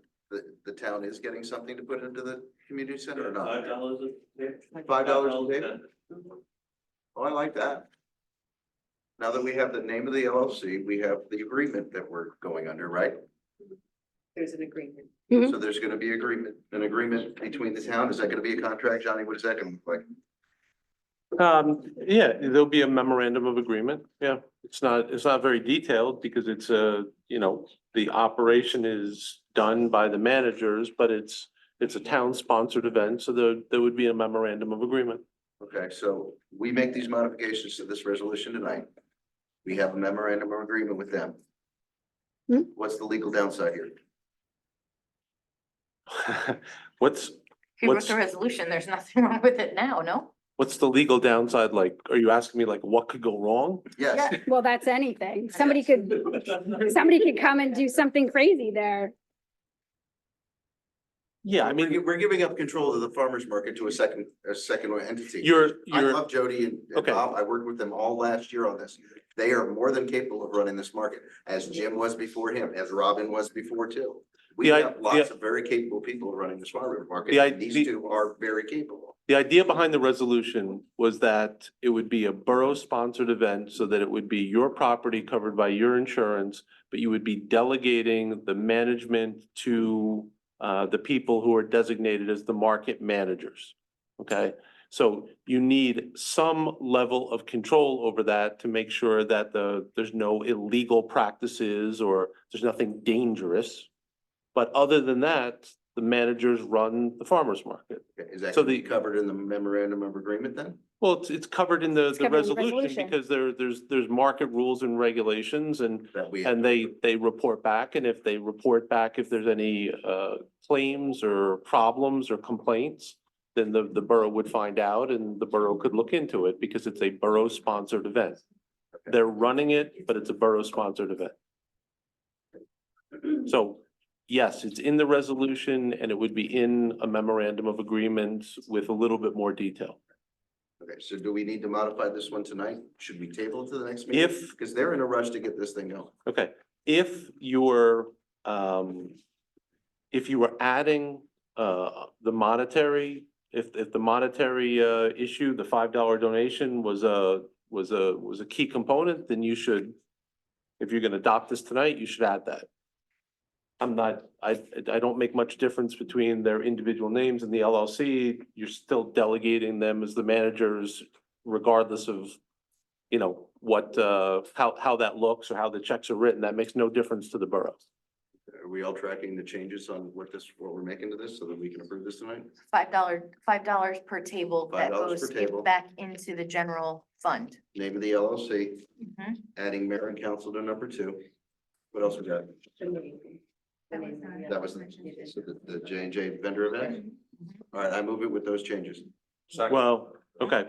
the town is getting something to put into the community center or not? $5 a day. $5 a day? Oh, I like that. Now that we have the name of the LLC, we have the agreement that we're going under, right? There's an agreement. So there's gonna be an agreement between the town. Is that gonna be a contract, Johnny? What is that gonna look like? Yeah, there'll be a memorandum of agreement. Yeah, it's not very detailed because it's the operation is done by the managers, but it's a town-sponsored event, so there would be a memorandum of agreement. Okay, so we make these modifications to this resolution tonight. We have a memorandum of agreement with them. What's the legal downside here? If you wrote the resolution, there's nothing wrong with it now, no? What's the legal downside? Like, are you asking me like what could go wrong? Yes. Well, that's anything. Somebody could come and do something crazy there. Yeah, I mean, We're giving up control of the farmer's market to a second entity. you're, I love Jody and Okay. Bob. I worked with them all last year on this. They are more than capable of running this market, as Jim was before him, as Robin was before too. We have lots of very capable people running the farmer's market, and these two are very capable. the idea behind the resolution was that it would be a borough-sponsored event so that it would be your property covered by your insurance, but you would be delegating the management to the people who are designated as the market managers. Okay, so you need some level of control over that to make sure that there's no illegal practices or there's nothing dangerous. But other than that, the managers run the farmer's market. Is that So gonna be covered in the memorandum of agreement then? Well, it's covered in the covered in the resolution resolution. because there's market rules and regulations and That we. they report back, and if they report back, if there's any claims or problems or complaints, then the borough would find out and the borough could look into it because it's a borough-sponsored event. They're running it, but it's a borough-sponsored event. So, yes, it's in the resolution and it would be in a memorandum of agreement with a little bit more detail. Okay, so do we need to modify this one tonight? Should we table it to the next meeting? Because they're in a rush to get this thing going. Okay, if you were adding the monetary, if the monetary issue, the $5 donation was a key component, then you should, if you're gonna adopt this tonight, you should add that. I don't make much difference between their individual names and the LLC. You're still delegating them as the managers regardless of, what, how that looks or how the checks are written. That makes no difference to the borough. Are we all tracking the changes on what we're making to this so that we can approve this tonight? $5 per table that $5 goes per table. back into the general fund. Name of the LLC, Mhm. adding mayor and council to number 2. What else we got? That was the J&J vendor event? All right, I move it with those changes. Well, okay.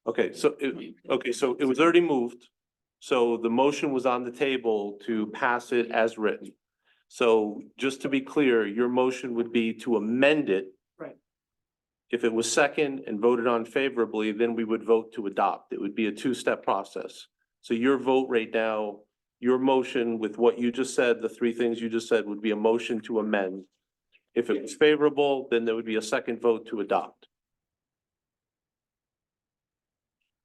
Okay, so it was already moved. So the motion was on the table to pass it as written. So just to be clear, your motion would be to amend it. Right. If it was second and voted on favorably, then we would vote to adopt. It would be a two-step process. So your vote right now, your motion with what you just said, the 3 things you just said would be a motion to amend. If it was favorable, then there would be a second vote to adopt.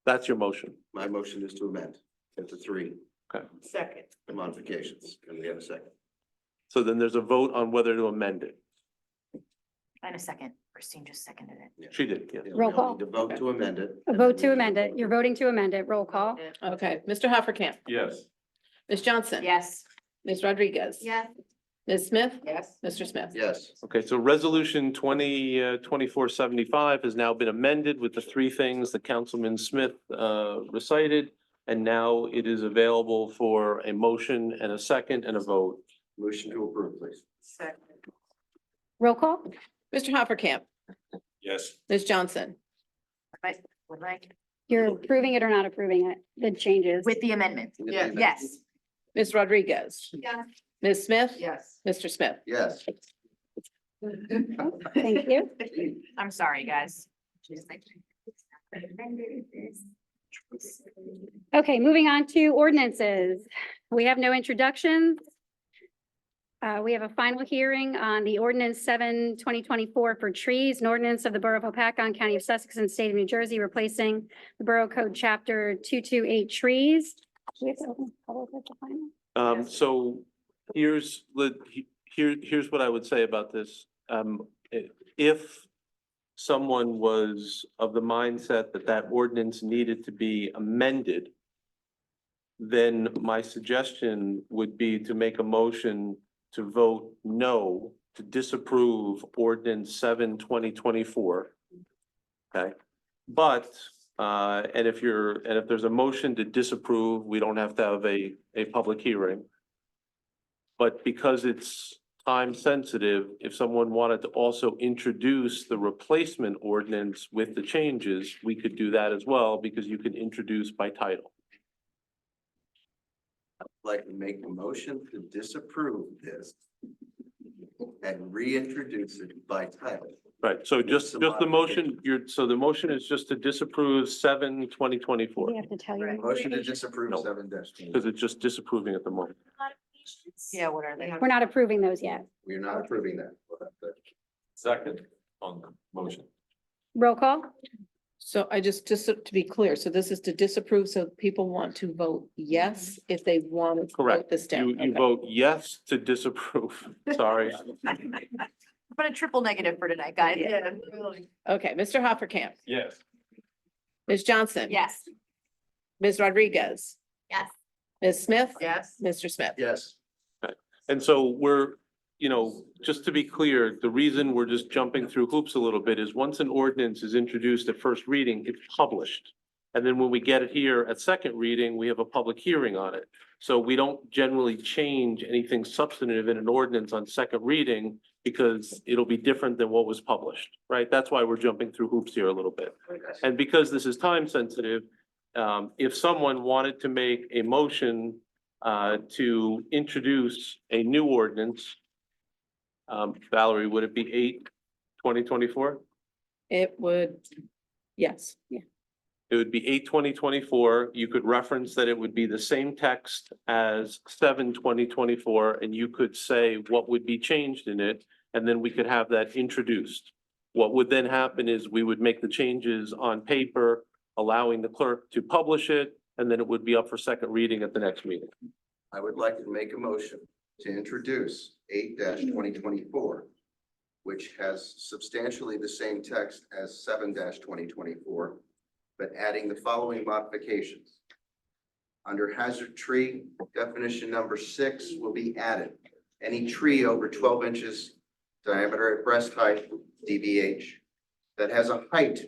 That's your motion. My motion is to amend into 3 Second. modifications, and we have a second. So then there's a vote on whether to amend it. And a second, Christine just seconded it. She did, yeah. Yeah, Roll we all call. need to vote to amend it. A vote to amend it. You're voting to amend it. Roll call. Okay, Mr. Hoppercamp, Yes. Ms. Johnson. Yes. Ms. Rodriguez. Yes. Ms. Smith. Yes. Mr. Smith. Yes. Okay, so resolution 2475 has now been amended with the 3 things that Councilman Smith recited. And now it is available for a motion and a second and a vote. Motion to approve, please. Roll call? Mr. Hoppercamp, Yes. Ms. Johnson, Would like, You're approving it or not approving it, the changes? with the amendment. Yes. Ms. Rodriguez, Yeah. Ms. Smith, Yes. Mr. Smith. Yes. Thank you. I'm sorry, guys. Okay, moving on to ordinances. We have no introductions. We have a final hearing on the ordinance 7/2024 for trees, an ordinance of the Borough of Hopatcong, County of Sussex, and State of New Jersey, replacing the Borough Code Chapter 228 trees. Do we have to open public at the final? So here's here's what I would say about this. If someone was of the mindset that that ordinance needed to be amended, then my suggestion would be to make a motion to vote no, to disapprove ordinance 7/2024. Okay, but, and if there's a motion to disapprove, we don't have to have a public hearing. But because it's time sensitive, if someone wanted to also introduce the replacement ordinance with the changes, we could do that as well, because you can introduce by title. I'd like to make a motion to disapprove this and reintroduce it by title. Right, so just the motion, so the motion is just to disapprove 7/2024, We have to tell you. Motion to disapprove No. 7-20. because it's just disapproving at the moment. Yeah, what are they? We're not approving those yet. We're not approving that. We'll have to- Second on the motion. Roll call? So I just to be clear, so this is to disapprove, so people want to vote yes if they want to vote Correct. this down. You Okay. vote yes to disapprove. Sorry. But a triple negative for tonight, guys. Okay, Mr. Hoppercamp, Yes. Ms. Johnson. Yes. Ms. Rodriguez, Yes. Ms. Smith. Yes. Mr. Smith. Yes. And so we're, just to be clear, the reason we're just jumping through hoops a little bit is once an ordinance is introduced at first reading, it's published. And then when we get it here at second reading, we have a public hearing on it. So we don't generally change anything substantive in an ordinance on second reading because it'll be different than what was published, right? That's why we're jumping through hoops here a little bit. And because this is time sensitive, if someone wanted to make a motion to introduce a new ordinance, Valerie, would it be 8/2024? It would, yes. It would be 8/2024. You could reference that it would be the same text as 7/2024, and you could say what would be changed in it, and then we could have that introduced. What would then happen is we would make the changes on paper, allowing the clerk to publish it, and then it would be up for second reading at the next meeting. I would like to make a motion to introduce 8-2024, which has substantially the same text as 7-2024, but adding the following modifications. Under hazard tree, definition number 6 will be added. Any tree over 12 inches diameter at breast height, DBH, that has a height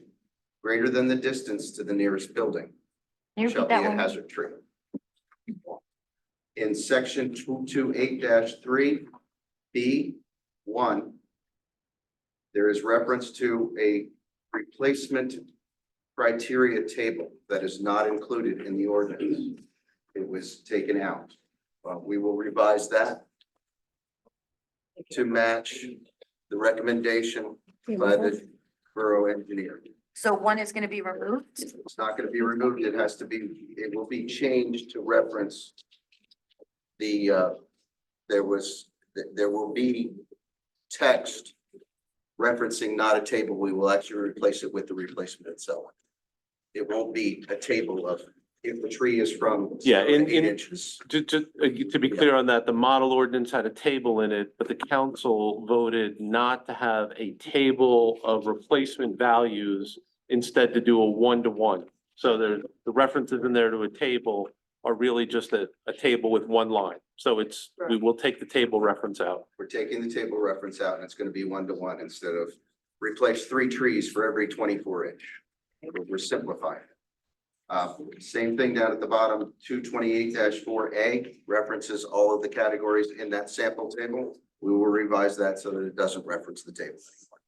greater than the distance to the nearest building Can you shall repeat be that a one? hazard tree. In section 228-3, B1, there is reference to a replacement criteria table that is not included in the ordinance. It was taken out. We will revise that to match the recommendation by the borough engineer. So one is gonna be removed? It's not gonna be removed. It will be changed to reference there will be text referencing not a table. We will actually replace it with the replacement itself. It won't be a table of if the tree is from Yeah, 0 to 8 inches. To be clear on that, the model ordinance had a table in it, but the council voted not to have a table of replacement values, instead to do a 1-to-1. So the references in there to a table are really just a table with one line. So we will take the table reference out. We're taking the table reference out and it's gonna be 1-to-1 instead of replace 3 trees for every 24 inch. We're simplifying. Same thing down at the bottom, 228-4A references all of the categories in that sample table. We will revise that so that it doesn't reference the table anymore.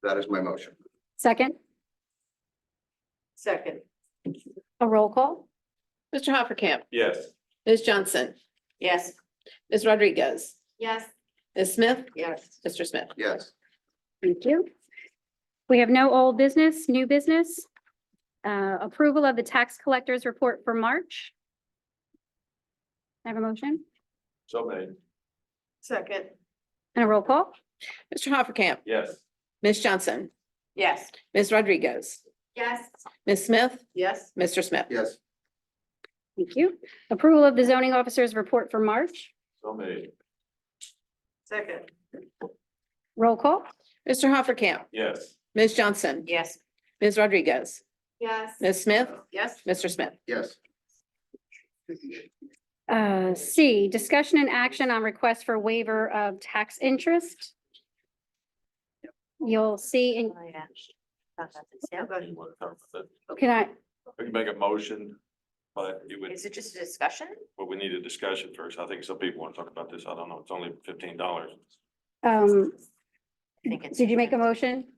That is my motion. Second, Second. a roll call? Mr. Hoppercamp, Yes. Ms. Johnson, Yes. Ms. Rodriguez, Yes. Ms. Smith, Yes. Mr. Smith. Yes. Thank you. We have no old business, new business. Approval of the tax collector's report for March. I have a motion So made. Second. and a roll call. Mr. Hoppercamp, Yes. Ms. Johnson, Yes. Ms. Rodriguez, Yes. Ms. Smith, Yes. Mr. Smith. Yes. Thank you. Approval of the zoning officer's report for March. So made. Second. Roll call. Mr. Hoppercamp, Yes. Ms. Johnson, Yes. Ms. Rodriguez, Yes. Ms. Smith, Yes. Mr. Smith. Yes. C, discussion and action on request for waiver of tax interest. You'll see in, Oh, yeah. can I, We can make a motion, but it would, Is it just a discussion? but we need a discussion first. I think some people want to talk about this. I don't know. It's only $15. I think it's. did you make a motion?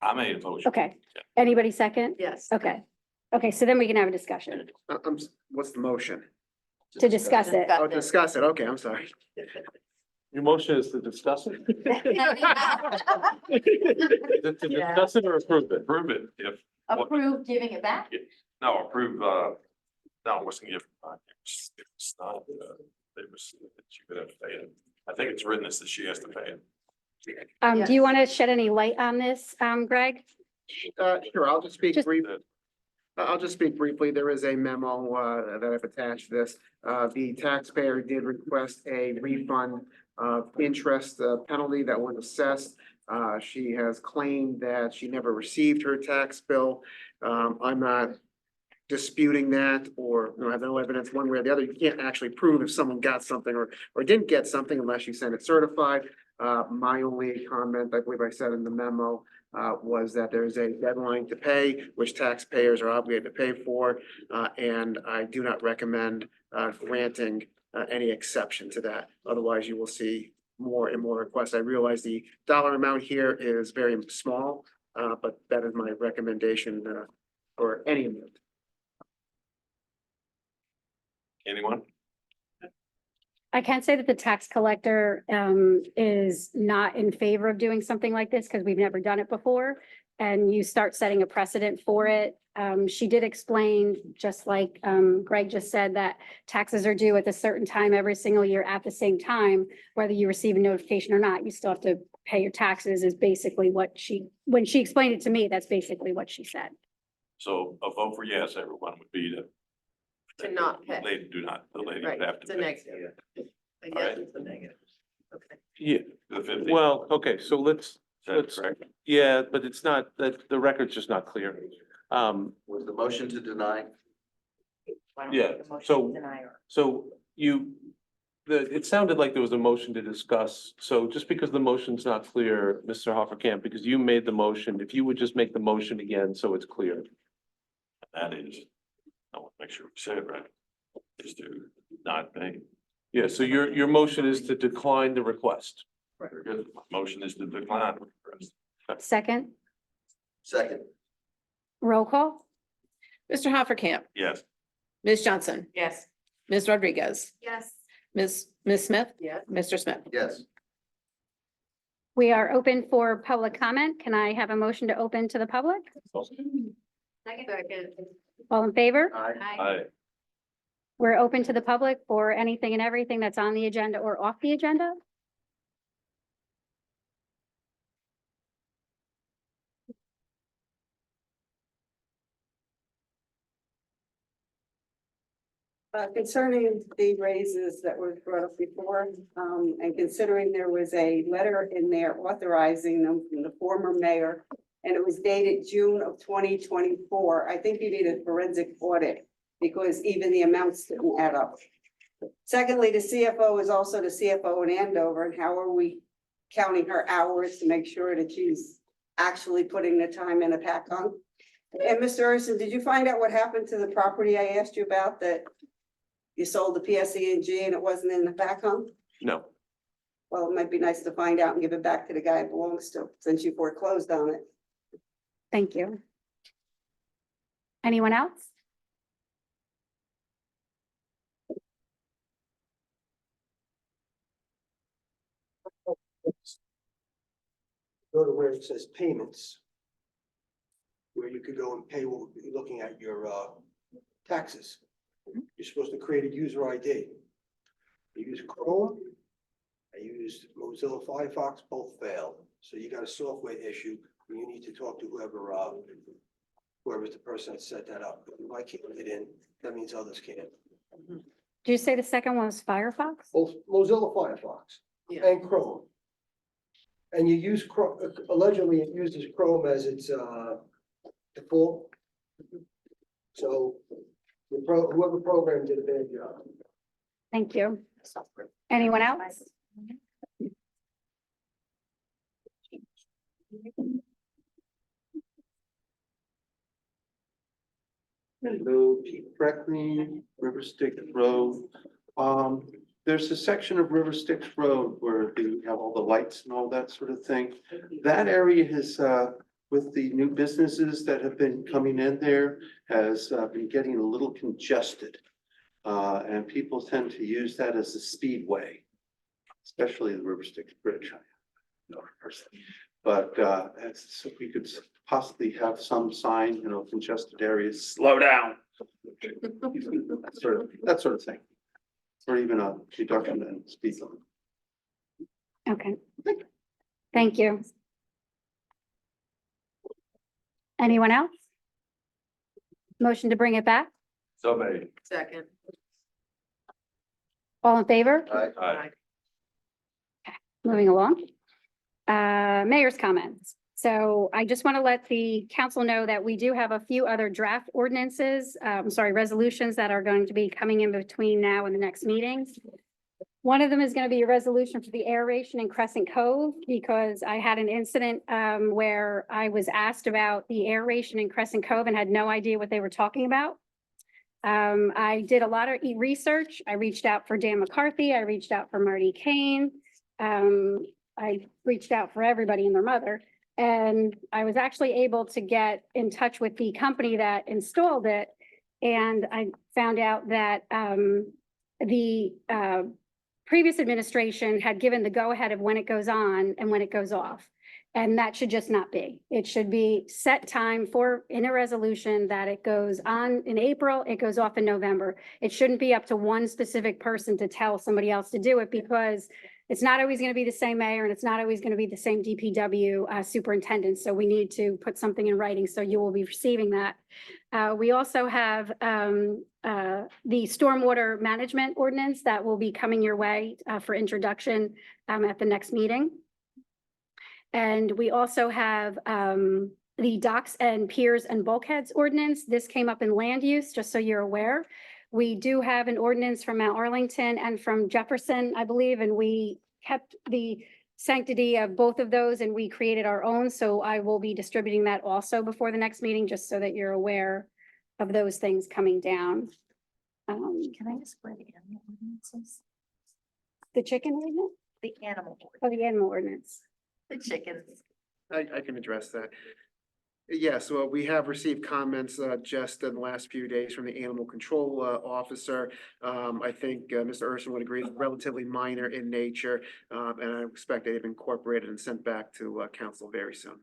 I made a motion. Okay. Anybody second? Yes. Okay. Okay, so then we can have a discussion What's the motion? to discuss it. Oh, discuss it. Okay, I'm sorry. Your motion is to discuss it? To Yeah. discuss it or approve it? Approve it if, Approve giving it back? no, approve, no, it wasn't given. It's not, it was, she could have paid it. I think it's written as that she has to pay it. Do you want to shed any light on this, Greg? Sure, I'll just speak Just- briefly. I'll just speak briefly. There is a memo that I've attached to this. The taxpayer did request a refund of interest penalty that was assessed. She has claimed that she never received her tax bill. I'm not disputing that or, have no evidence one way or the other. You can't actually prove if someone got something or didn't get something unless you send it certified. My only comment, I believe I said in the memo, was that there's a deadline to pay, which taxpayers are obligated to pay for. And I do not recommend granting any exception to that. Otherwise, you will see more and more requests. I realize the dollar amount here is very small, but that is my recommendation for any amount. Anyone? I can say that the tax collector is not in favor of doing something like this because we've never done it before. And you start setting a precedent for it. She did explain, just like Greg just said, that taxes are due at a certain time every single year at the same time, whether you receive a notification or not, you still have to pay your taxes is basically what when she explained it to me, that's basically what she said. So a vote for yes, everyone would be To not pay. They do not, the lady Right, would have to it's a pay. negative. I guess it's a negative. Okay. Yeah, The 15. well, okay, so let's, Is that correct? yeah, but it's not, that, the record's just not clear. Was the motion to deny? Why don't we Yeah, make a motion so- to deny or- So it sounded like there was a motion to discuss, so just because the motion's not clear, Mr. Hofferkamp, because you made the motion, if you would just make the motion again, so it's clear. That is, I want to make sure we say it right. Is to not pay. Yeah, so your motion is to decline the request. Very good. Motion is to decline. Second, Second. roll call. Mr. Hoppercamp, Yes. Ms. Johnson, Yes. Ms. Rodriguez, Yes. Ms. Smith, Yes. Mr. Smith. Yes. We are open for public comment. Can I have a motion to open to the public? Second. All in favor? Aye. We're open to the public for anything and everything that's on the agenda or off the agenda. Concerning the raises that were brought up before, and considering there was a letter in there authorizing them from the former mayor, and it was dated June of 2024, I think you need a forensic audit because even the amounts didn't add up. Secondly, the CFO is also the CFO in Andover, and how are we counting her hours to make sure that she's actually putting the time in a pack on? And Mr. Urson, did you find out what happened to the property I asked you about that you sold the PSE&G and it wasn't in the back home? No. Well, it might be nice to find out and give it back to the guy it belongs to, since you foreclosed on it. Thank you. Anyone else? Go to where it says payments. Where you could go and pay, looking at your taxes. You're supposed to create a user ID. You use Chrome. I used Mozilla Firefox, both failed. So you got a software issue, and you need to talk to whoever's the person that set that up. If I can't get in, that means others can't. Did you say the second one was Firefox? Both Mozilla Firefox and Chrome. And you use Chrome, allegedly it uses Chrome as its default. So whoever programmed did a bad job. Thank you. Anyone else? Hello, Pete Breckley, River Styx Road. There's a section of River Styx Road where they have all the lights and all that sort of thing. That area has, with the new businesses that have been coming in there, has been getting a little congested. And people tend to use that as a speedway, especially the River Styx Bridge. I know a person. But so we could possibly have some sign, you know, congested areas, slow down. That sort of thing. Or even a reduction in speed limit. Okay. Thank you. Anyone else? Motion to bring it back? So made. Second. All in favor? Aye. Moving along. Mayor's comments. So I just want to let the council know that we do have a few other draft ordinances, resolutions that are going to be coming in between now and the next meetings. One of them is going to be a resolution for the aeration in Crescent Cove, because I had an incident where I was asked about the aeration in Crescent Cove and had no idea what they were talking about. I did a lot of research. I reached out for Dan McCarthy. I reached out for Marty Kane. I reached out for everybody and their mother. And I was actually able to get in touch with the company that installed it. And I found out that the previous administration had given the go-ahead of when it goes on and when it goes off. And that should just not be. It should be set time for, in a resolution, that it goes on in April, it goes off in November. It shouldn't be up to one specific person to tell somebody else to do it, because it's not always going to be the same mayor and it's not always going to be the same DPW superintendent. So we need to put something in writing. So you will be receiving that. We also have the stormwater management ordinance that will be coming your way for introduction at the next meeting. And we also have the docks and piers and bulkheads ordinance. This came up in land use, just so you're aware. We do have an ordinance from Mount Arlington and from Jefferson, I believe, and we kept the sanctity of both of those and we created our own. So I will be distributing that also before the next meeting, just so that you're aware of those things coming down. Can I just wear the animal ordinances? The chicken ordinance? The animal. Oh, the animal ordinance. The chickens. I can address that. Yes, well, we have received comments just in the last few days from the animal control officer. I think Mr. Urson would agree, it's relatively minor in nature, and I expect they've incorporated and sent back to council very soon.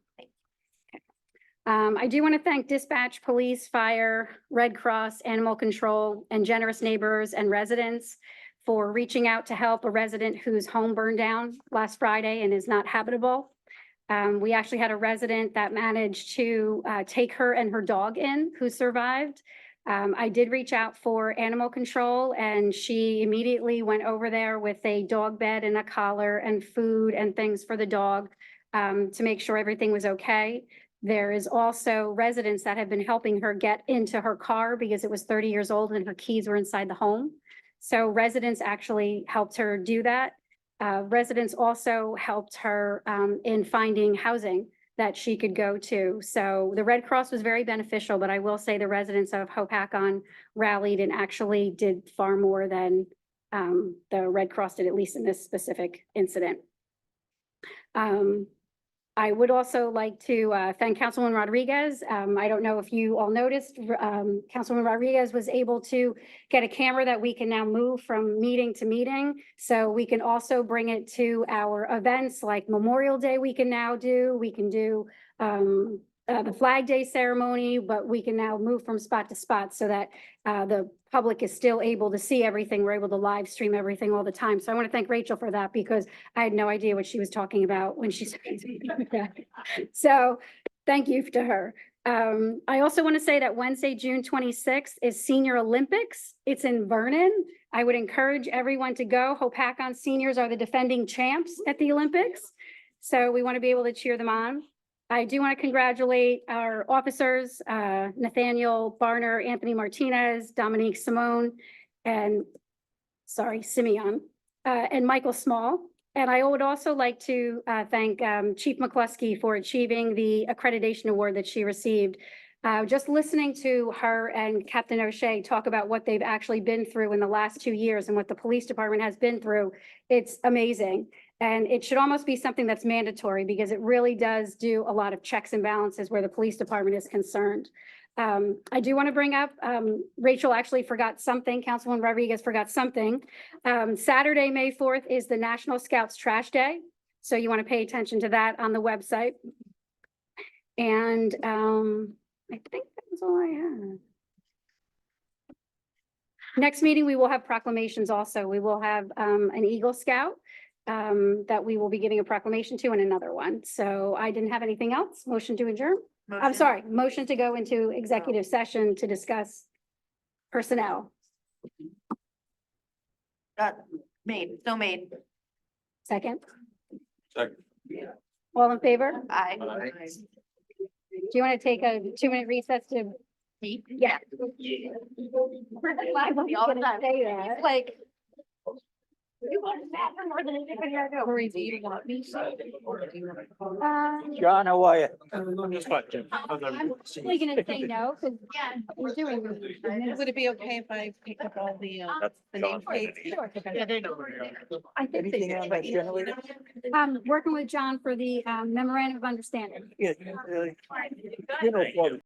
I do want to thank dispatch, police, fire, Red Cross, animal control, and generous neighbors and residents for reaching out to help a resident whose home burned down last Friday and is not habitable. We actually had a resident that managed to take her and her dog in, who survived. I did reach out for animal control, and she immediately went over there with a dog bed and a collar and food and things for the dog to make sure everything was okay. There is also residents that have been helping her get into her car because it was 30 years old and her keys were inside the home. So residents actually helped her do that. Residents also helped her in finding housing that she could go to. So the Red Cross was very beneficial, but I will say the residents of Hopatcon rallied and actually did far more than the Red Cross did, at least in this specific incident. I would also like to thank Councilwoman Rodriguez. I don't know if you all noticed, Councilwoman Rodriguez was able to get a camera that we can now move from meeting to meeting. So we can also bring it to our events like Memorial Day we can now do. We can do the Flag Day ceremony, but we can now move from spot to spot so that the public is still able to see everything. We're able to live stream everything all the time. So I want to thank Rachel for that because I had no idea what she was talking about when she said that. So thank you to her. I also want to say that Wednesday, June 26th is Senior Olympics. It's in Vernon. I would encourage everyone to go. Hopatcon seniors are the defending champs at the Olympics. So we want to be able to cheer them on. I do want to congratulate our officers, Nathaniel Barner, Anthony Martinez, Dominique Simone, and Simeon, and Michael Small. And I would also like to thank Chief McCluskey for achieving the accreditation award that she received. Just listening to her and Captain O'Shea talk about what they've actually been through in the last 2 years and what the police department has been through, it's amazing. And it should almost be something that's mandatory because it really does do a lot of checks and balances where the police department is concerned. I do want to bring up, Rachel actually forgot something. Councilwoman Rodriguez forgot something. Saturday, May 4th is the National Scouts Trash Day. So you want to pay attention to that on the website. And I think that's all I have. Next meeting, we will have proclamations also. We will have an Eagle Scout that we will be giving a proclamation to and another one. So I didn't have anything else. Motion to adjourn. I'm sorry, motion to go into executive session to discuss personnel. Made, so made. Second, Second. all in favor? Aye. Do you want to take a 2-minute recess to? Yeah. Why was We all gonna done. say that? It's like, You want to bathroom more than anybody I know. Marie, do you want me? John, how are you? Just fine, Jim. I'm probably gonna say no, because we're doing. Would it be okay if I pick up all the name plates? Sure. Yeah, they know. I think they Anything else, generator? working with John for the memorandum of understanding. Yeah, you know,